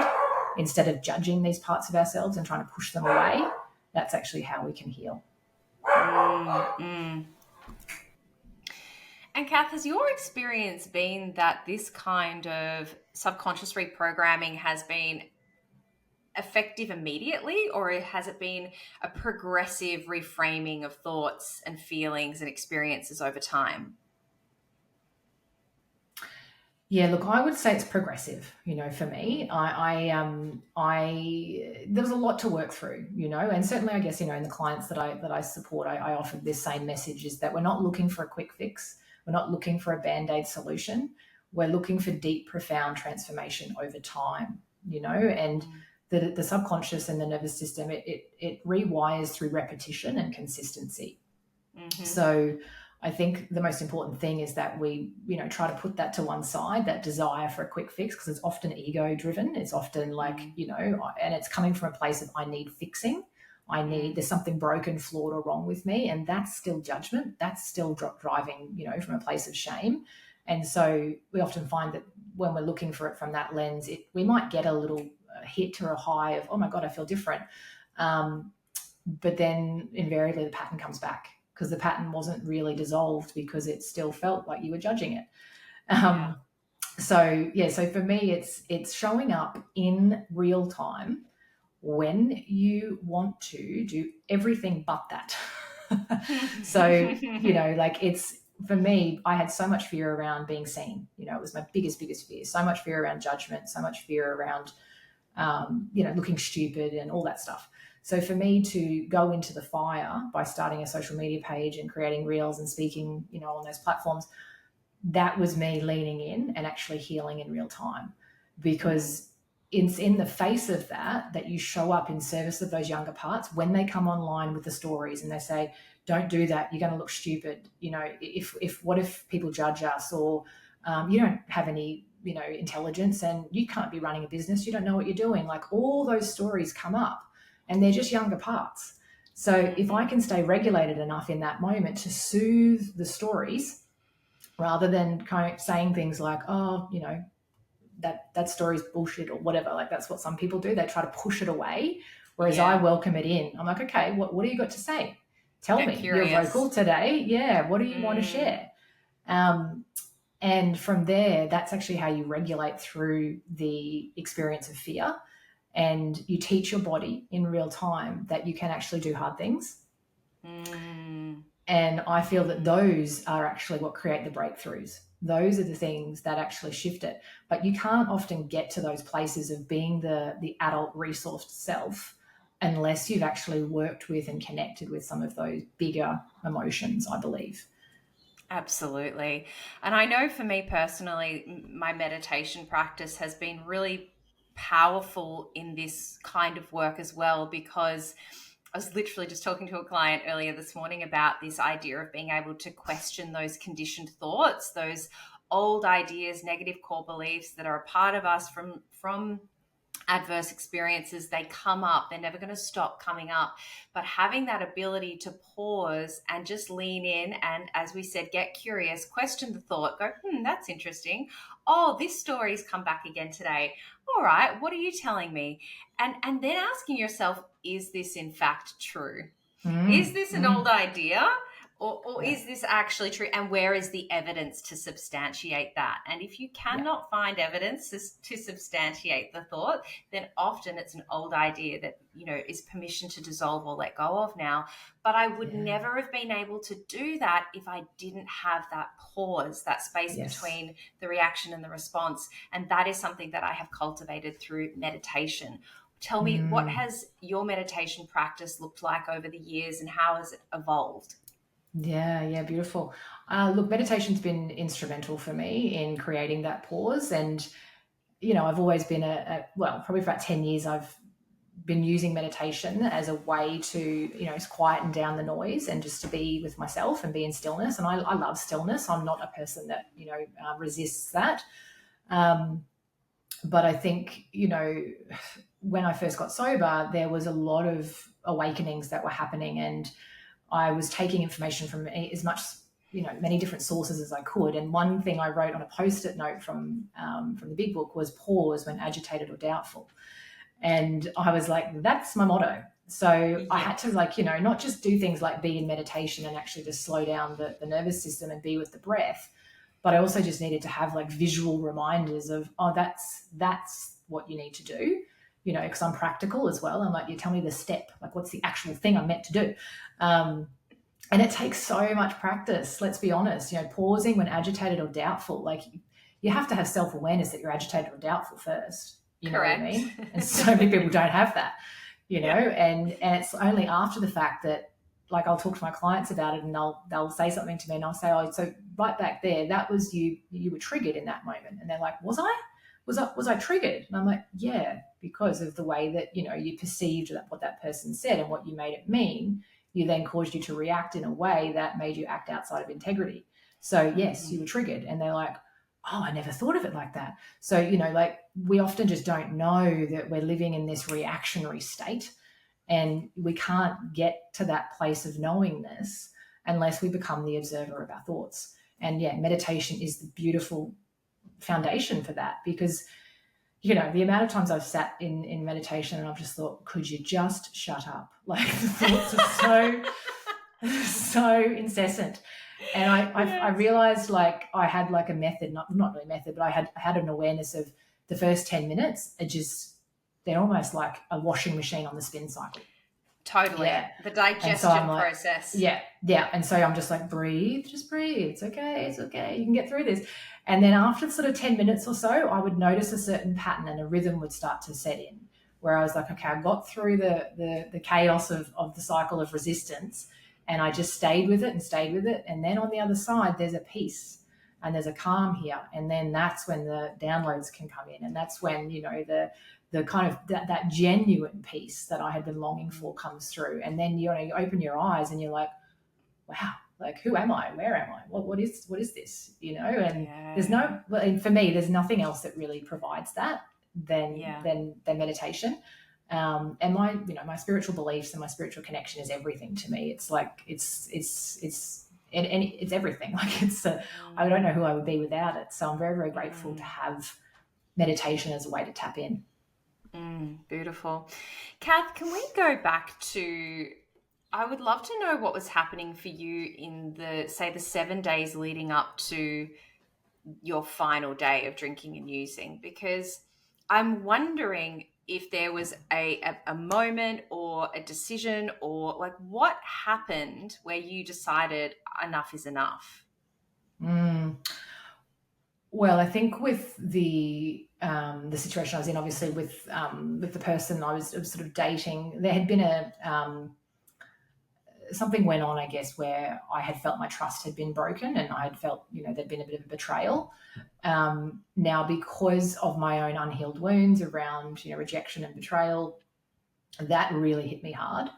instead of judging these parts of ourselves and trying to push them away, that's actually how we can heal. And Kath, has your experience been that this kind of subconscious reprogramming has been effective immediately, or has it been a progressive reframing of thoughts and feelings and experiences over time? Yeah, look, I would say it's progressive, for me. There was a lot to work through, and certainly I guess, in the clients that I support, I offer this same message, is that we're not looking for a quick fix. We're not looking for a Band-Aid solution. We're looking for deep, profound transformation over time, and the subconscious and the nervous system, it rewires through repetition and consistency. So I think the most important thing is that we, try to put that to one side, that desire for a quick fix, because it's often ego driven. It's often like, and it's coming from a place of I need fixing. There's something broken, flawed, or wrong with me. And that's still judgment. That's still driving, from a place of shame. And so we often find that when we're looking for it from that lens, we might get a little hit or a high of, oh my God, I feel different. But then invariably the pattern comes back, because the pattern wasn't really dissolved because it still felt like you were judging it. So for me, it's showing up in real time when you want to do everything but that. So, for me, I had so much fear around being seen. It was my biggest fear. So much fear around judgment, so much fear around, looking stupid and all that stuff. So for me to go into the fire by starting a social media page and creating reels and speaking, on those platforms, that was me leaning in and actually healing in real time, because it's in the face of that you show up in service of those younger parts when they come online with the stories and they say, don't do that, you're going to look stupid. What if people judge us, or you don't have any, intelligence, and you can't be running a business, you don't know what you're doing. Like, all those stories come up, and they're just younger parts. So if I can stay regulated enough in that moment to soothe the stories, rather than kind of saying things like, oh, that story's bullshit or whatever. Like that's what some people do. They try to push it away. Whereas I welcome it in. I'm like, okay, what do you got to say? Tell me. Curious. You're vocal today. Yeah. What do you want to share? And from there, that's actually how you regulate through the experience of fear. And you teach your body in real time that you can actually do hard things. And I feel that those are actually what create the breakthroughs. Those are the things that actually shift it. But you can't often get to those places of being the adult resourced self unless you've actually worked with and connected with some of those bigger emotions, I believe. Absolutely. And I know for me personally, my meditation practice has been really powerful in this kind of work as well, because I was literally just talking to a client earlier this morning about this idea of being able to question those conditioned thoughts, those old ideas, negative core beliefs that are a part of us from adverse experiences. They come up, they're never going to stop coming up, but having that ability to pause and just lean in and, as we said, get curious, question the thought, go, that's interesting. Oh, this story's come back again today. All right, what are you telling me? And then asking yourself, is this in fact true? Is this an old idea? Or is this actually true? And where is the evidence to substantiate that? And if you cannot find evidence to substantiate the thought, then often it's an old idea that, is permission to dissolve or let go of now. But I would never have been able to do that if I didn't have that pause, that space between the reaction and the response. And that is something that I have cultivated through meditation. Tell me, what has your meditation practice looked like over the years and how has it evolved? Yeah, beautiful. Look, meditation's been instrumental for me in creating that pause. And, I've always been probably for about 10 years, I've been using meditation as a way to, quieten down the noise and just to be with myself and be in stillness. And I love stillness. I'm not a person that, resists that. But I think, when I first got sober, there was a lot of awakenings that were happening, and I was taking information from as much, many different sources as I could. And one thing I wrote on a Post-it note from the big book was pause when agitated or doubtful. And I was like, that's my motto. So I had to not just do things like be in meditation and actually just slow down the nervous system and be with the breath, but I also just needed to have visual reminders of, that's what you need to do. Because I'm practical as well. I'm like, you tell me the step, what's the actual thing I'm meant to do? And it takes so much practice, let's be honest. Pausing when agitated or doubtful, you have to have self-awareness that you're agitated or doubtful first. You Correct. know what I mean? And so many people don't have that, and it's only after the fact that, I'll talk to my clients about it and they'll say something to me and I'll say, oh, so right back there, that was you were triggered in that moment. And they're like, was I? Was I triggered? And I'm like, yeah, because of the way that, you perceived what that person said and what you made it mean, you then caused you to react in a way that made you act outside of integrity. So yes, you were triggered. And they're like, oh, I never thought of it like that. So, we often just don't know that we're living in this reactionary state, and we can't get to that place of knowingness unless we become the observer of our thoughts. And meditation is the beautiful foundation for that, because the amount of times I've sat in meditation and I've just thought, could you just shut up? The thoughts are so incessant. And I realized I had a method, not really a method, but I had an awareness of the first 10 minutes they're almost like a washing machine on the spin cycle. Totally. Yeah. The digestion process. Yeah. And so I'm just breathe, just breathe. It's okay. You can get through this. And then after sort of 10 minutes or so, I would notice a certain pattern and a rhythm would start to set in, where I was like, okay, I got through the chaos of the cycle of resistance, and I just stayed with it. And then on the other side, there's a peace and there's a calm here. And then that's when the downloads can come in. And that's when, the kind of that genuine peace that I had been longing for comes through. And then you open your eyes and you're like, wow, who am I? Where am I? What is this? And there's for me, there's nothing else that really provides that than meditation. And my spiritual beliefs and my spiritual connection is everything to me. It's it's everything. I don't know who I would be without it. So I'm very, very grateful to have meditation as a way to tap in. Beautiful. Kath, can we go back to, I would love to know what was happening for you in the 7 days leading up to your final day of drinking and using, because I'm wondering if there was a moment or a decision, or like what happened where you decided enough is enough. Well, I think with the situation I was in, obviously with the person I was sort of dating, there had been something went on, I guess, where I had felt my trust had been broken, and I had felt, there'd been a bit of a betrayal. Now, because of my own unhealed wounds around, rejection and betrayal, that really hit me hard,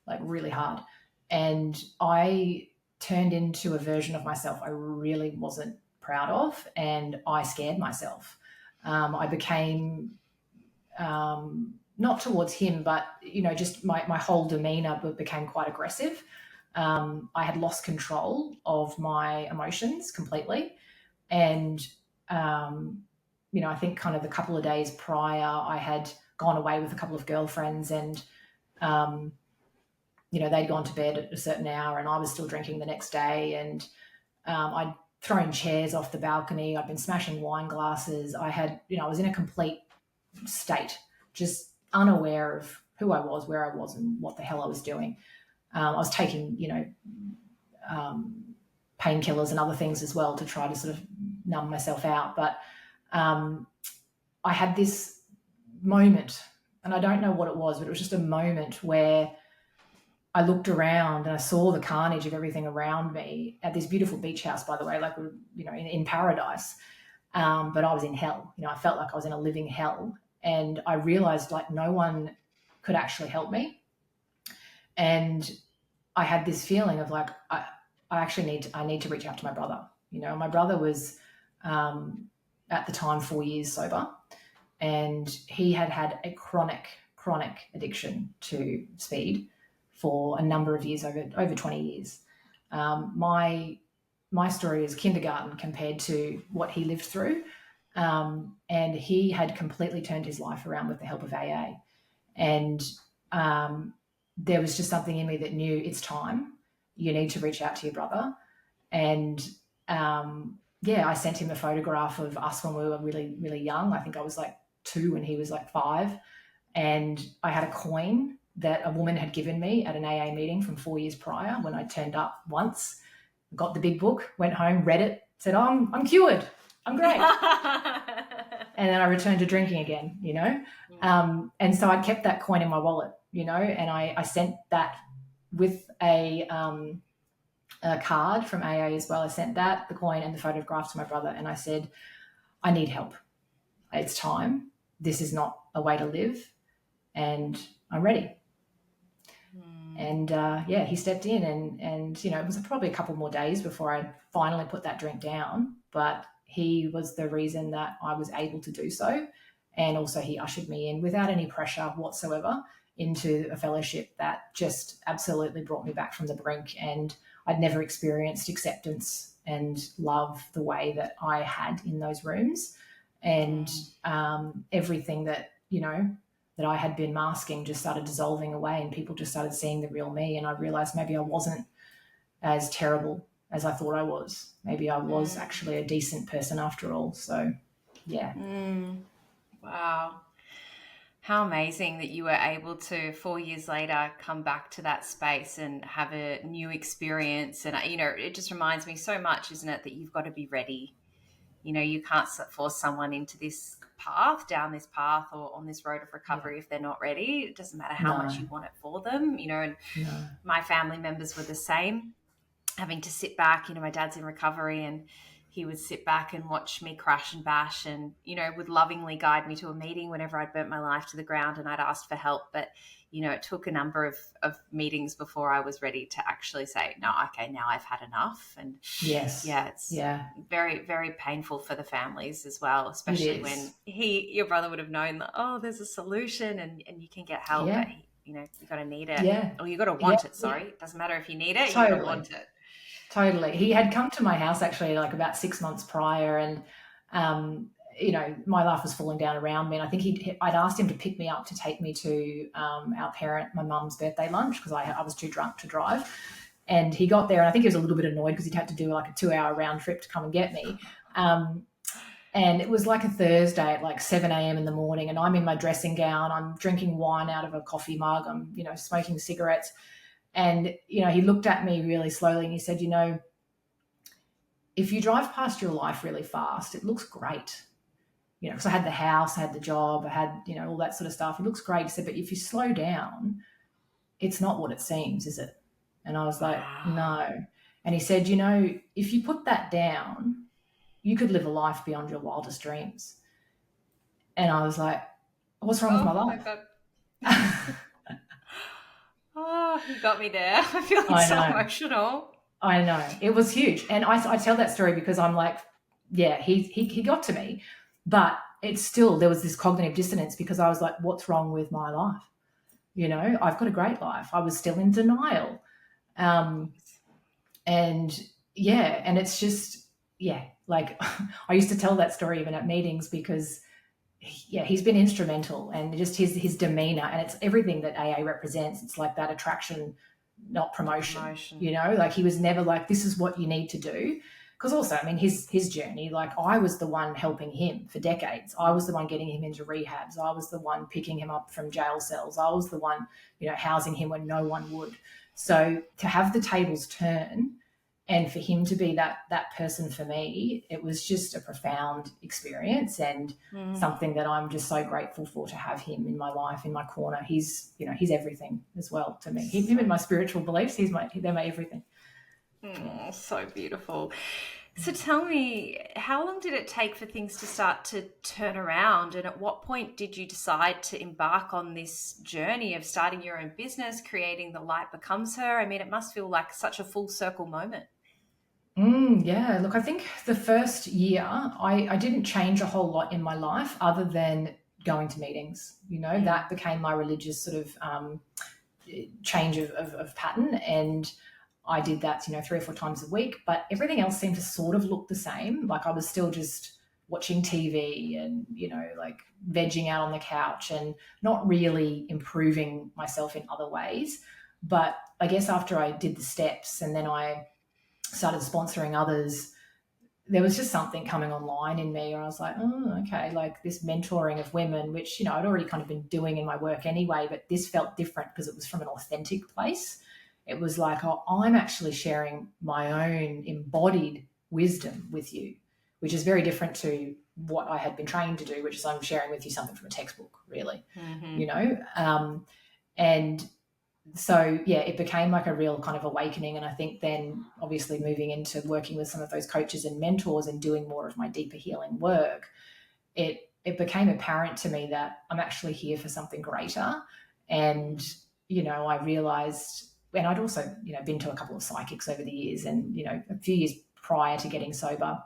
like really hard. And I turned into a version of myself I really wasn't proud of, and I scared myself. I became, not towards him, but, just my whole demeanor became quite aggressive. I had lost control of my emotions completely. And, I think kind of a couple of days prior, I had gone away with a couple of girlfriends, and, they'd gone to bed at a certain hour, and I was still drinking the next day. And I'd thrown chairs off the balcony. I'd been smashing wine glasses. I was in a complete state, just unaware of who I was, where I was, and what the hell I was doing. I was taking, painkillers and other things as well to try to sort of numb myself out. But I had this moment, and I don't know what it was, but it was just a moment where I looked around and I saw the carnage of everything around me at this beautiful beach house, by the way, like, in paradise. But I was in hell. I felt like I was in a living hell. And I realized, like, no one could actually help me. And I had this feeling of like, I actually need to reach out to my brother. My brother was at the time 4 years sober, and he had a chronic addiction to speed for a number of years, over 20 years. My story is kindergarten compared to what he lived through. And he had completely turned his life around with the help of AA. And there was just something in me that knew it's time. You need to reach out to your brother. And I sent him a photograph of us when we were really, really young. I think I was like 2 and he was like 5. And I had a coin that a woman had given me at an AA meeting from 4 years prior, when I turned up once, got the big book, went home, read it, said, oh, I'm cured. I'm great. And then I returned to drinking again, and so I kept that coin in my wallet, and I sent that with a card from AA as well. I sent that, the coin and the photograph, to my brother, and I said, I need help. It's time. This is not a way to live, and I'm ready. And he stepped in, and it was probably a couple more days before I finally put that drink down, but he was the reason that I was able to do so. And also he ushered me in without any pressure whatsoever into a fellowship that just absolutely brought me back from the brink. And I'd never experienced acceptance and love the way that I had in those rooms. And everything that, that I had been masking just started dissolving away, and people just started seeing the real me. And I realized maybe I wasn't as terrible as I thought I was. Maybe I was actually a decent person after all. So, yeah. Wow. How amazing that you were able to, 4 years later, come back to that space and have a new experience. And, it just reminds me so much, isn't it, that you've got to be ready. You can't force someone into this path, down this path, or on this road of recovery if they're not ready. It doesn't matter how much you want it for them, and my family members were the same, having to sit back. My dad's in recovery, and he would sit back and watch me crash and bash, and, would lovingly guide me to a meeting whenever I'd burnt my life to the ground and I'd asked for help. But, it took a number of meetings before I was ready to actually say, no, okay, now I've had enough. And it's very, very painful for the families as well, especially when your brother would have known that, there's a solution and you can get help, but you got to need it, or you got to want it. Sorry. It doesn't matter if you need it, you got to want it. Totally. He had come to my house actually like about 6 months prior, and you know, my life was falling down around me. And I think I'd asked him to pick me up to take me to my mum's birthday lunch because I was too drunk to drive. And he got there, and I think he was a little bit annoyed because he'd had to do like a 2-hour round trip to come and get me. And it was like a Thursday at like 7 a.m. in the morning, and I'm in my dressing gown. I'm drinking wine out of a coffee mug. I'm, you know, smoking cigarettes. And, you know, he looked at me really slowly and he said, you know, if you drive past your life really fast, it looks great. You know, because I had the house, I had the job, I had, you know, all that sort of stuff. It looks great. He said, but if you slow down, it's not what it seems, is it? And I was like, no. And he said, you know, if you put that down, you could live a life beyond your wildest dreams. And I was like, what's wrong with my life? Oh, you got me there. I'm feeling so emotional. I know. It was huge. And I tell that story because I'm like, yeah, he got to me. But it's still, there was this cognitive dissonance because I was like, what's wrong with my life? You know, I've got a great life. I was still in denial. And yeah, and it's just, yeah, like I used to tell that story even at meetings because, yeah, he's been instrumental, and just his demeanor, and it's everything that AA represents. It's like that attraction, not promotion. You know, like he was never like, this is what you need to do. Because also, I mean, his journey, like I was the one helping him for decades. I was the one getting him into rehabs. I was the one picking him up from jail cells. I was the one, you know, housing him when no one would. So to have the tables turn and for him to be that person for me, it was just a profound experience and something that I'm just so grateful for, to have him in my life, in my corner. He's, you know, he's everything as well to me. Him and my spiritual beliefs, they're my everything. Oh, so beautiful. So tell me, how long did it take for things to start to turn around? And at what point did you decide to embark on this journey of starting your own business, creating The Light Becomes Her? I mean, it must feel like such a full circle moment. Yeah, look, I think the first year I didn't change a whole lot in my life other than going to meetings. You know, that became my religious sort of change of pattern. And I did that, you know, 3 or 4 times a week, but everything else seemed to sort of look the same. Like I was still just watching TV and, you know, like vegging out on the couch and not really improving myself in other ways. But I guess after I did the steps and then I started sponsoring others, there was just something coming online in me where I was like, oh, okay, like this mentoring of women, which, you know, I'd already kind of been doing in my work anyway, but this felt different because it was from an authentic place. It was like, oh, I'm actually sharing my own embodied wisdom with you, which is very different to what I had been trained to do, which is I'm sharing with you something from a textbook, really, you know? And so, yeah, it became like a real kind of awakening. And I think then obviously moving into working with some of those coaches and mentors and doing more of my deeper healing work, it became apparent to me that I'm actually here for something greater. And, you know, I realized, and I'd also, you know, been to a couple of psychics over the years, and, you know, a few years prior to getting sober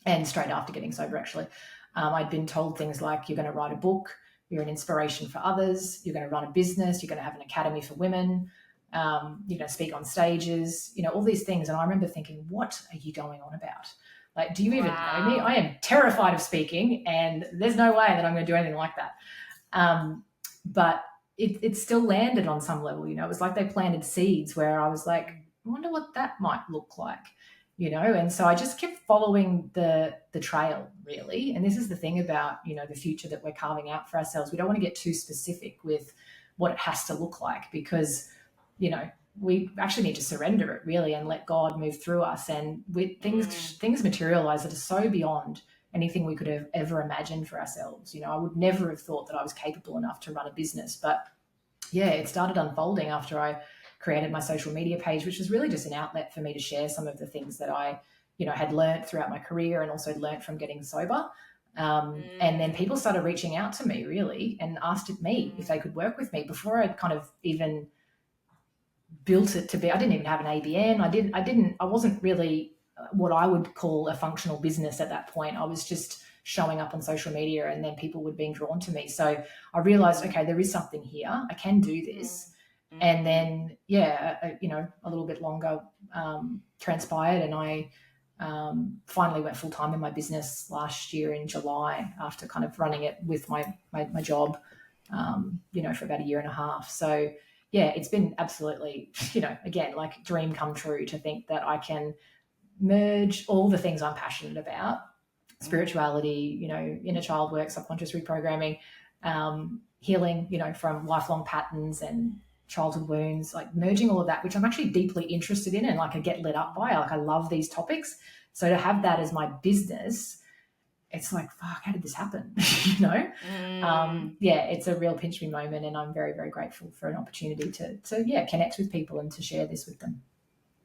and straight after getting sober, actually, I'd been told things like, you're going to write a book, you're an inspiration for others, you're going to run a business, you're going to have an academy for women, you're going to speak on stages, you know, all these things. And I remember thinking, what are you going on about? Like, do you even know me? I am terrified of speaking, and there's no way that I'm going to do anything like that. But it still landed on some level, you know. It was like they planted seeds where I was like, I wonder what that might look like, you know. And so I just kept following the trail, really. And this is the thing about, you know, the future that we're carving out for ourselves. We don't want to get too specific with what it has to look like, because, you know, we actually need to surrender it, really, and let God move through us. And with things materialize that are so beyond anything we could have ever imagined for ourselves. You know, I would never have thought that I was capable enough to run a business, but yeah, it started unfolding after I created my social media page, which was really just an outlet for me to share some of the things that I, you know, had learned throughout my career and also learned from getting sober. And then people started reaching out to me, really, and asked me if they could work with me before I'd kind of even built it to be. I didn't even have an ABN. I wasn't really what I would call a functional business at that point. I was just showing up on social media, and then people were being drawn to me. So I realized, okay, there is something here. I can do this. And then, yeah, you know, a little bit longer transpired, and I Finally went full-time in my business last year in July after kind of running it with my job, for about a year and a half. So yeah, it's been absolutely, again, like dream come true to think that I can merge all the things I'm passionate about, spirituality, inner child work, subconscious reprogramming, healing, from lifelong patterns and childhood wounds, like merging all of that, which I'm actually deeply interested in and like I get lit up by. Like I love these topics. So to have that as my business, it's like, fuck, how did this happen? Yeah, it's a real pinch me moment, and I'm very, very grateful for an opportunity to connect with people and to share this with them.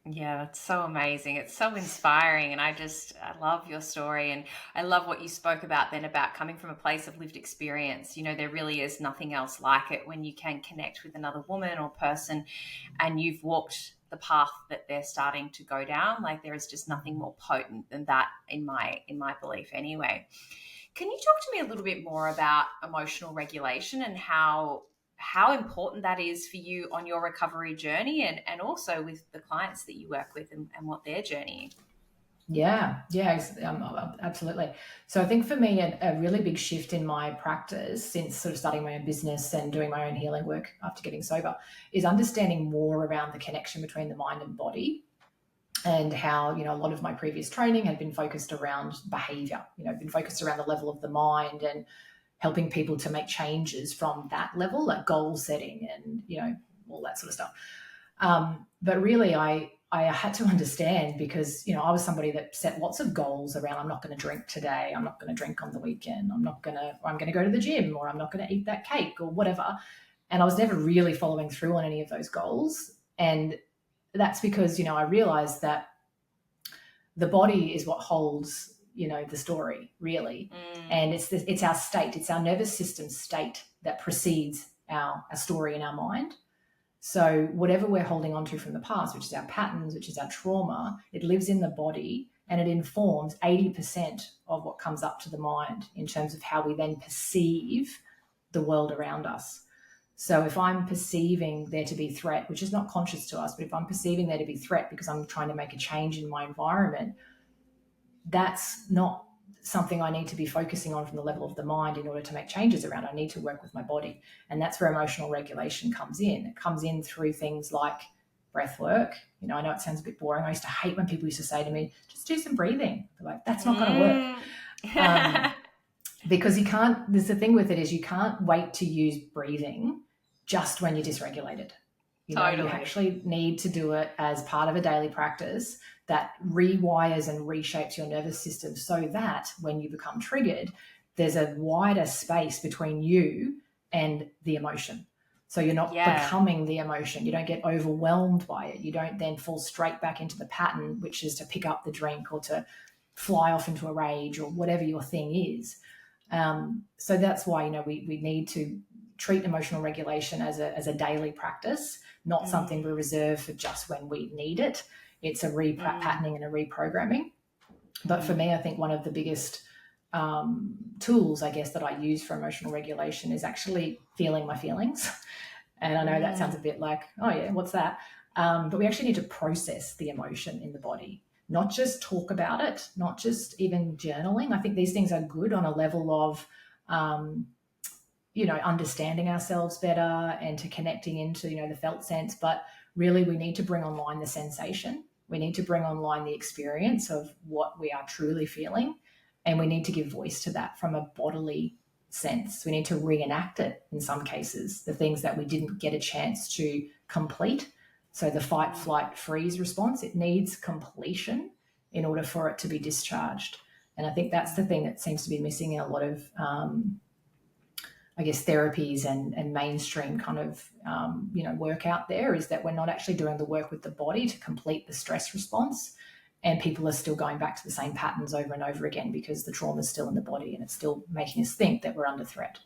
Yeah, that's so amazing. It's so inspiring. And I love your story. And I love what you spoke about then about coming from a place of lived experience. There really is nothing else like it when you can connect with another woman or person and you've walked the path that they're starting to go down. Like there is just nothing more potent than that in my belief anyway. Can you talk to me a little bit more about emotional regulation and how important that is for you on your recovery journey and also with the clients that you work with and what they're journeying? Yeah, absolutely. So I think for me, a really big shift in my practice since sort of starting my own business and doing my own healing work after getting sober is understanding more around the connection between the mind and body, and how, a lot of my previous training had been focused around behavior, been focused around the level of the mind and helping people to make changes from that level, like goal setting and, all that sort of stuff. But really, I had to understand because, I was somebody that set lots of goals around, I'm not going to drink today, I'm not going to drink on the weekend, I'm going to go to the gym, or I'm not going to eat that cake or whatever. And I was never really following through on any of those goals. And that's because, I realized that the body is what holds, the story really. And it's our state, it's our nervous system state that precedes our story in our mind. So whatever we're holding on to from the past, which is our patterns, which is our trauma, it lives in the body and it informs 80% of what comes up to the mind in terms of how we then perceive the world around us. So if I'm perceiving there to be threat, which is not conscious to us, but if I'm perceiving there to be threat because I'm trying to make a change in my environment, that's not something I need to be focusing on from the level of the mind in order to make changes around. I need to work with my body. And that's where emotional regulation comes in. It comes in through things like breath work. I know it sounds a bit boring. I used to hate when people used to say to me, just do some breathing. They're like, that's not going to work. Because you can't, there's the thing with it is you can't wait to use breathing just when you're dysregulated. Totally. You actually need to do it as part of a daily practice that rewires and reshapes your nervous system so that when you become triggered, there's a wider space between you and the emotion. So you're not becoming the emotion. You don't get overwhelmed by it. You don't then fall straight back into the pattern, which is to pick up the drink or to fly off into a rage or whatever your thing is. So that's why, we need to treat emotional regulation as a daily practice, not something we reserve for just when we need it. It's a repatterning and a reprogramming. But for me, I think one of the biggest tools, I guess, that I use for emotional regulation is actually feeling my feelings. And I know that sounds a bit like, oh yeah, what's that? But we actually need to process the emotion in the body, not just talk about it, not just even journaling. I think these things are good on a level of, understanding ourselves better and to connecting into, the felt sense. But really we need to bring online the sensation. We need to bring online the experience of what we are truly feeling. And we need to give voice to that from a bodily sense. We need to reenact it in some cases, the things that we didn't get a chance to complete. So the fight, flight, freeze response, it needs completion in order for it to be discharged. And I think that's the thing that seems to be missing in a lot of, therapies and mainstream kind of, work out there, is that we're not actually doing the work with the body to complete the stress response. And people are still going back to the same patterns over and over again because the trauma is still in the body and it's still making us think that we're under threat.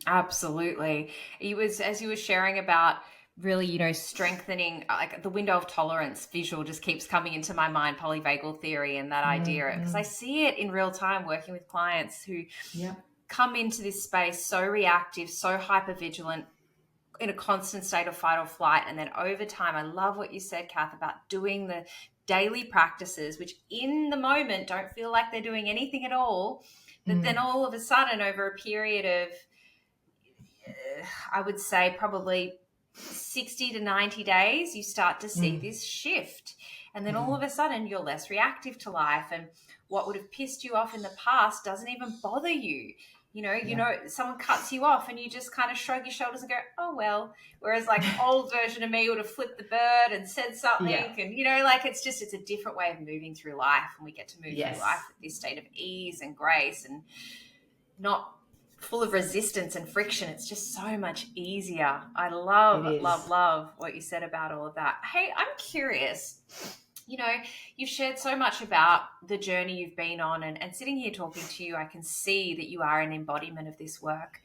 Absolutely. As you were sharing about really, strengthening, like the window of tolerance visual just keeps coming into my mind, polyvagal theory and that idea, because I see it in real time working with clients who come into this space so reactive, so hypervigilant, in a constant state of fight or flight. And then over time, I love what you said, Kath, about doing daily practices, which in the moment don't feel like they're doing anything at all, that then all of a sudden over a period of, I would say probably 60 to 90 days, you start to see this shift. And then all of a sudden you're less reactive to life, and what would have pissed you off in the past doesn't even bother you. You know, someone cuts you off and you just kind of shrug your shoulders and go, oh, well. Whereas like old version of me would have flipped the bird and said something. And, you know, like it's a different way of moving through life. And we get to move through life with this state of ease and grace and not full of resistance and friction. It's just so much easier. I love what you said about all of that. Hey, I'm curious. You know, you've shared so much about the journey you've been on, and sitting here talking to you, I can see that you are an embodiment of this work.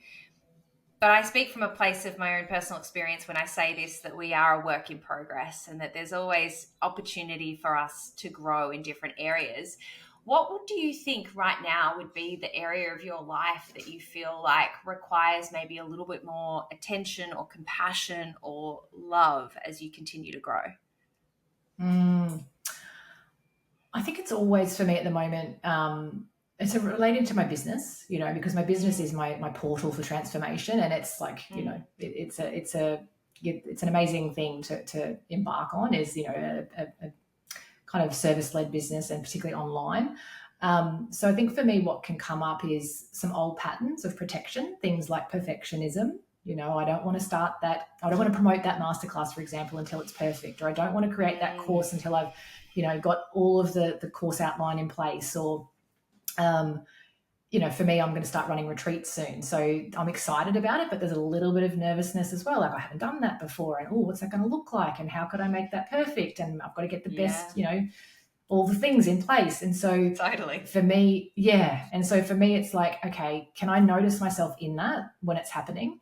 But I speak from a place of my own personal experience when I say this, that we are a work in progress and that there's always opportunity for us to grow in different areas. What do you think right now would be the area of your life that you feel like requires maybe a little bit more attention or compassion or love as you continue to grow? I think it's always for me at the moment, it's related to my business, you know, because my business is my portal for transformation, and it's like, you know, it's an amazing thing to embark on, is, you know, a kind of service-led business, and particularly online. So I think for me, what can come up is some old patterns of protection, things like perfectionism. You know, I don't want to promote that masterclass, for example, until it's perfect, or I don't want to create that course until I've, you know, got all of the course outline in place, or, you know, for me, I'm going to start running retreats soon. So I'm excited about it, but there's a little bit of nervousness as well. Like, I haven't done that before, and, what's that going to look like? And how could I make that perfect? And I've got to get the best, you know, all the things in place. And so for me, and so for me, it's like, okay, can I notice myself in that when it's happening,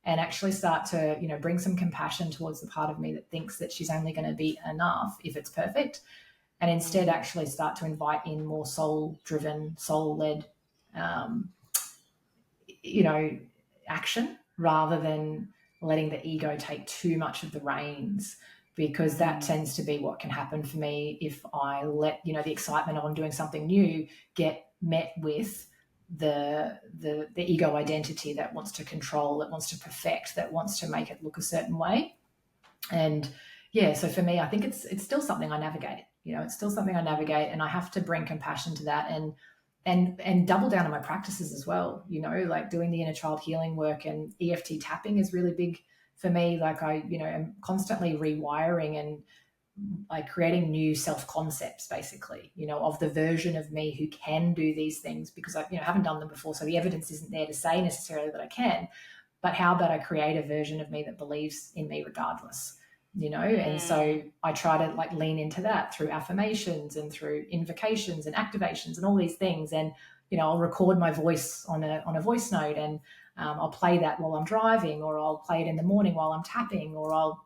and actually start to, you know, bring some compassion towards the part of me that thinks that she's only going to be enough if it's perfect, and instead actually start to invite in more soul-driven, soul-led, you know, action, rather than letting the ego take too much of the reins, because that tends to be what can happen for me if I let, you know, the excitement of doing something new get met with the ego identity that wants to control, that wants to perfect, that wants to make it look a certain way. And so for me, I think it's still something I navigate. You know, it's still something I navigate, and I have to bring compassion to that, and double down on my practices as well. You know, like doing the inner child healing work, and EFT tapping is really big for me. Like, I, you know, am constantly rewiring and like creating new self-concepts, basically, you know, of the version of me who can do these things, because I, you know, haven't done them before. So the evidence isn't there to say necessarily that I can, but how about I create a version of me that believes in me regardless, you know? And so I try to like lean into that through affirmations and through invocations and activations and all these things. And, you know, I'll record my voice on a voice note, and I'll play that while I'm driving, or I'll play it in the morning while I'm tapping, or I'll,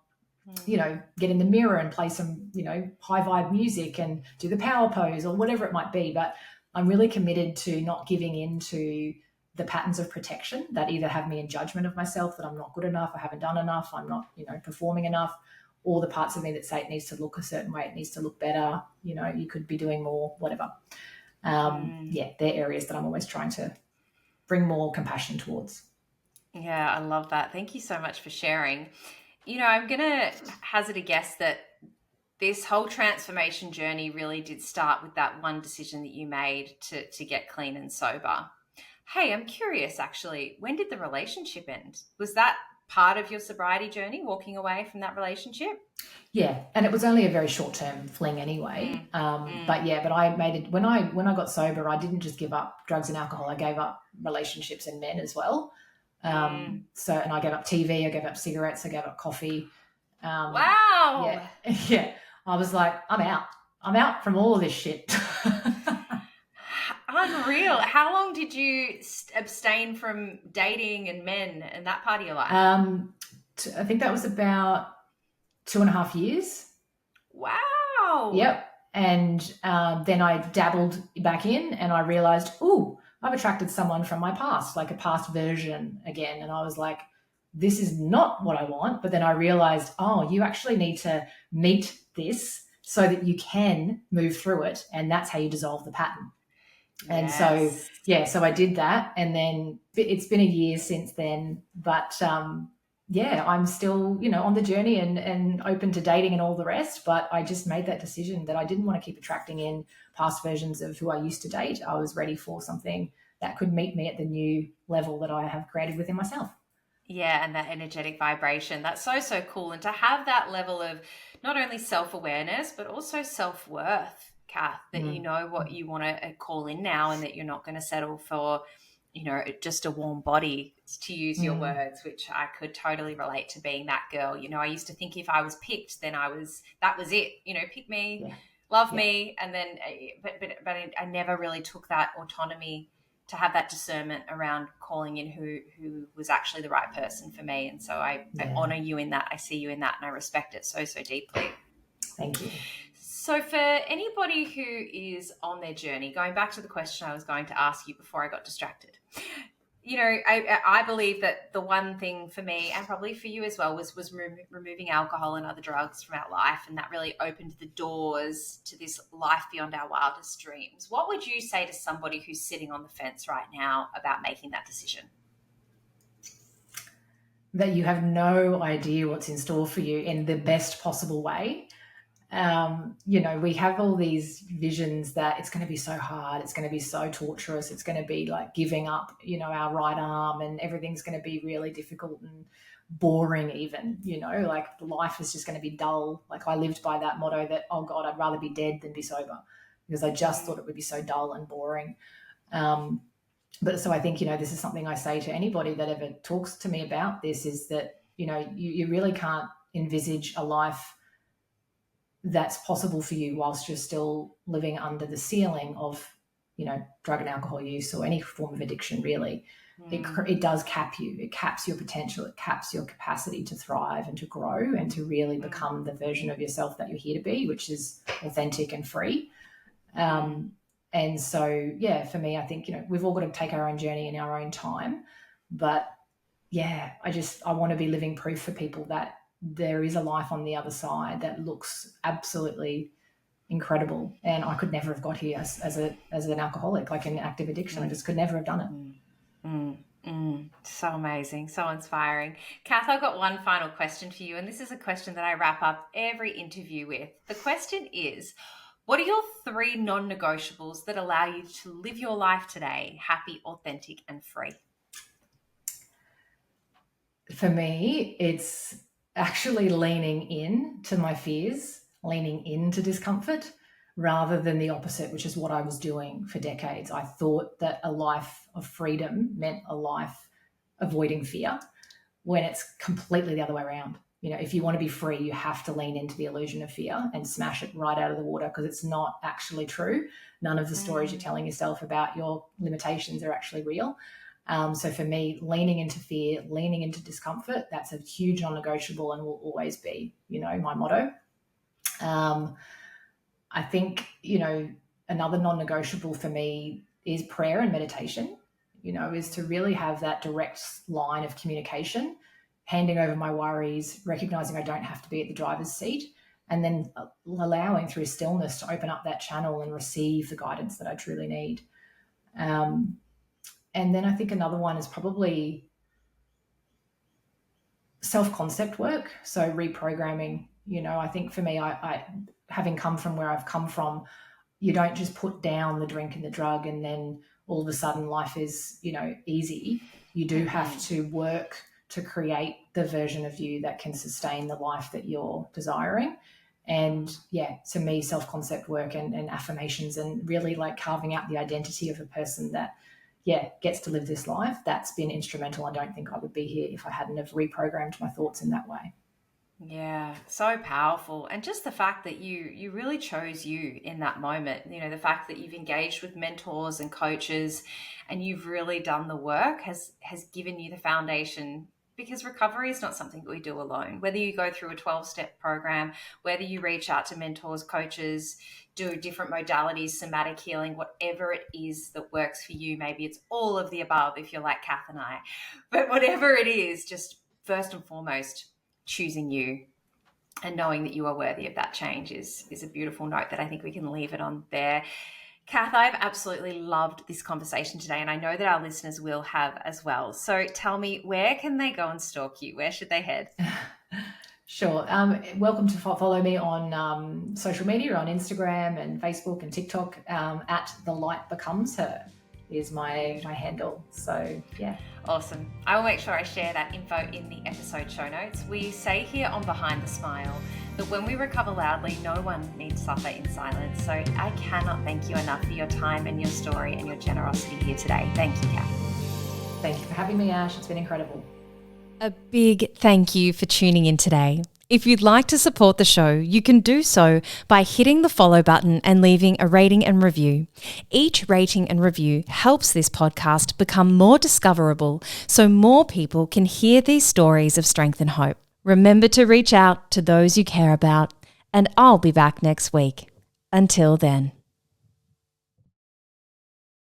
you know, get in the mirror and play some, you know, high vibe music and do the power pose or whatever it might be. But I'm really committed to not giving into the patterns of protection that either have me in judgment of myself, that I'm not good enough, I haven't done enough, I'm not, you know, performing enough, or the parts of me that say it needs to look a certain way, it needs to look better, you know, you could be doing more, whatever. They're areas that I'm always trying to bring more compassion towards. Yeah, I love that. Thank you so much for sharing. You know, I'm going to hazard a guess that this whole transformation journey really did start with that one decision that you made to get clean and sober. Hey, I'm curious, actually, when did the relationship end? Was that part of your sobriety journey, walking away from that relationship? Yeah, and it was only a very short-term fling anyway. But I made it when I got sober. I didn't just give up drugs and alcohol. I gave up relationships and men as well. So, and I gave up TV, I gave up cigarettes, I gave up coffee. Wow. Yeah. I was like, I'm out from all of this shit. Unreal. How long did you abstain from dating and men and that part of your life? I think that was about 2.5 years. Wow. Yep. And then I dabbled back in, and I realized, I've attracted someone from my past, like a past version again. And I was like, this is not what I want. But then I realized, you actually need to meet this so that you can move through it, and that's how you dissolve the pattern. And Yes. so I did that, and then it's been a year since then, but I'm still, on the journey and open to dating and all the rest. But I just made that decision that I didn't want to keep attracting in past versions of who I used to date. I was ready for something that could meet me at the new level that I have created within myself. Yeah, and that energetic vibration. That's so, so cool. And to have that level of not only self-awareness, but also self-worth, Kath, that you know what you want to call in now, and that you're not going to settle for, just a warm body, to use your words, which I could totally relate to being that girl. I used to think if I was picked, then that was it, pick me, love me. And then, but I never really took that autonomy to have that discernment around calling in who was actually the right person for me. And so I honor you in that. I see you in that, and I respect it so, so deeply. Thank you. So for anybody who is on their journey, going back to the question I was going to ask you before I got distracted, I believe that the one thing for me, and probably for you as well, was removing alcohol and other drugs from our life, and that really opened the doors to this life beyond our wildest dreams. What would you say to somebody who's sitting on the fence right now about making that decision? That you have no idea what's in store for you in the best possible way. We have all these visions that it's going to be so hard, it's going to be so torturous, it's going to be like giving up, our right arm, and everything's going to be really difficult and boring even, like life is just going to be dull. Like I lived by that motto that, oh God, I'd rather be dead than be sober, because I just thought it would be so dull and boring. But so I think, this is something I say to anybody that ever talks to me about this, is that, you really can't envisage a life that's possible for you whilst you're still living under the ceiling of, drug and alcohol use or any form of addiction, really. It does cap you. It caps your potential. It caps your capacity to thrive and to grow and to really become the version of yourself that you're here to be, which is authentic and free. And so, for me, I think, we've all got to take our own journey in our own time. But I want to be living proof for people that there is a life on the other side that looks absolutely incredible. And I could never have got here as an alcoholic, like an active addiction. I just could never have done it. So amazing, so inspiring. Kath, I've got one final question for you, and this is a question that I wrap up every interview with. The question is, what are your 3 non-negotiables that allow you to live your life today happy, authentic, and free? For me, it's actually leaning in to my fears, leaning into discomfort, rather than the opposite, which is what I was doing for decades. I thought that a life of freedom meant a life avoiding fear, when it's completely the other way around. If you want to be free, you have to lean into the illusion of fear and smash it right out of the water, because it's not actually true. None of the stories you're telling yourself about your limitations are actually real. So for me, leaning into fear, leaning into discomfort, that's a huge non-negotiable and will always be, my motto. I think, another non-negotiable for me is prayer and meditation, is to really have that direct line of communication, handing over my worries, recognizing I don't have to be at the driver's seat, and then allowing through stillness to open up that channel and receive the guidance that I truly need. And then I think another one is probably self-concept work. So reprogramming, I think for me, I having come from where I've come from, you don't just put down the drink and the drug and then all of a sudden life is, easy. You do have to work to create the version of you that can sustain the life that you're desiring. And to me, self-concept work and affirmations and really like carving out the identity of a person that gets to live this life, that's been instrumental. I don't think I would be here if I hadn't have reprogrammed my thoughts in that way. Yeah, so powerful. And just the fact that you really chose you in that moment, the fact that you've engaged with mentors and coaches and you've really done the work has given you the foundation, because recovery is not something that we do alone. Whether you go through a 12-step program, whether you reach out to mentors, coaches, do different modalities, somatic healing, whatever it is that works for you. Maybe it's all of the above if you're like Kath and I. But whatever it is, just first and foremost, choosing you. and knowing that you are worthy of that change is a beautiful note that I think we can leave it on there. Kath, I've absolutely loved this conversation today, and I know that our listeners will have as well. So tell me, where can they go and stalk you? Where should they head? Sure. Welcome to follow me on social media, on Instagram and Facebook and TikTok. At The Light Becomes Her is my handle. So, yeah. Awesome. I will make sure I share that info in the episode show notes. We say here on Behind the Smile that when we recover loudly, no one needs suffer in silence. So I cannot thank you enough for your time and your story and your generosity here today. Thank you, Kath. Thank you for having me, Ash. It's been incredible. A big thank you for tuning in today. If you'd like to support the show, you can do so by hitting the follow button and leaving a rating and review. Each rating and review helps this podcast become more discoverable so more people can hear these stories of strength and hope. Remember to reach out to those you care about, and I'll be back next week. Until then.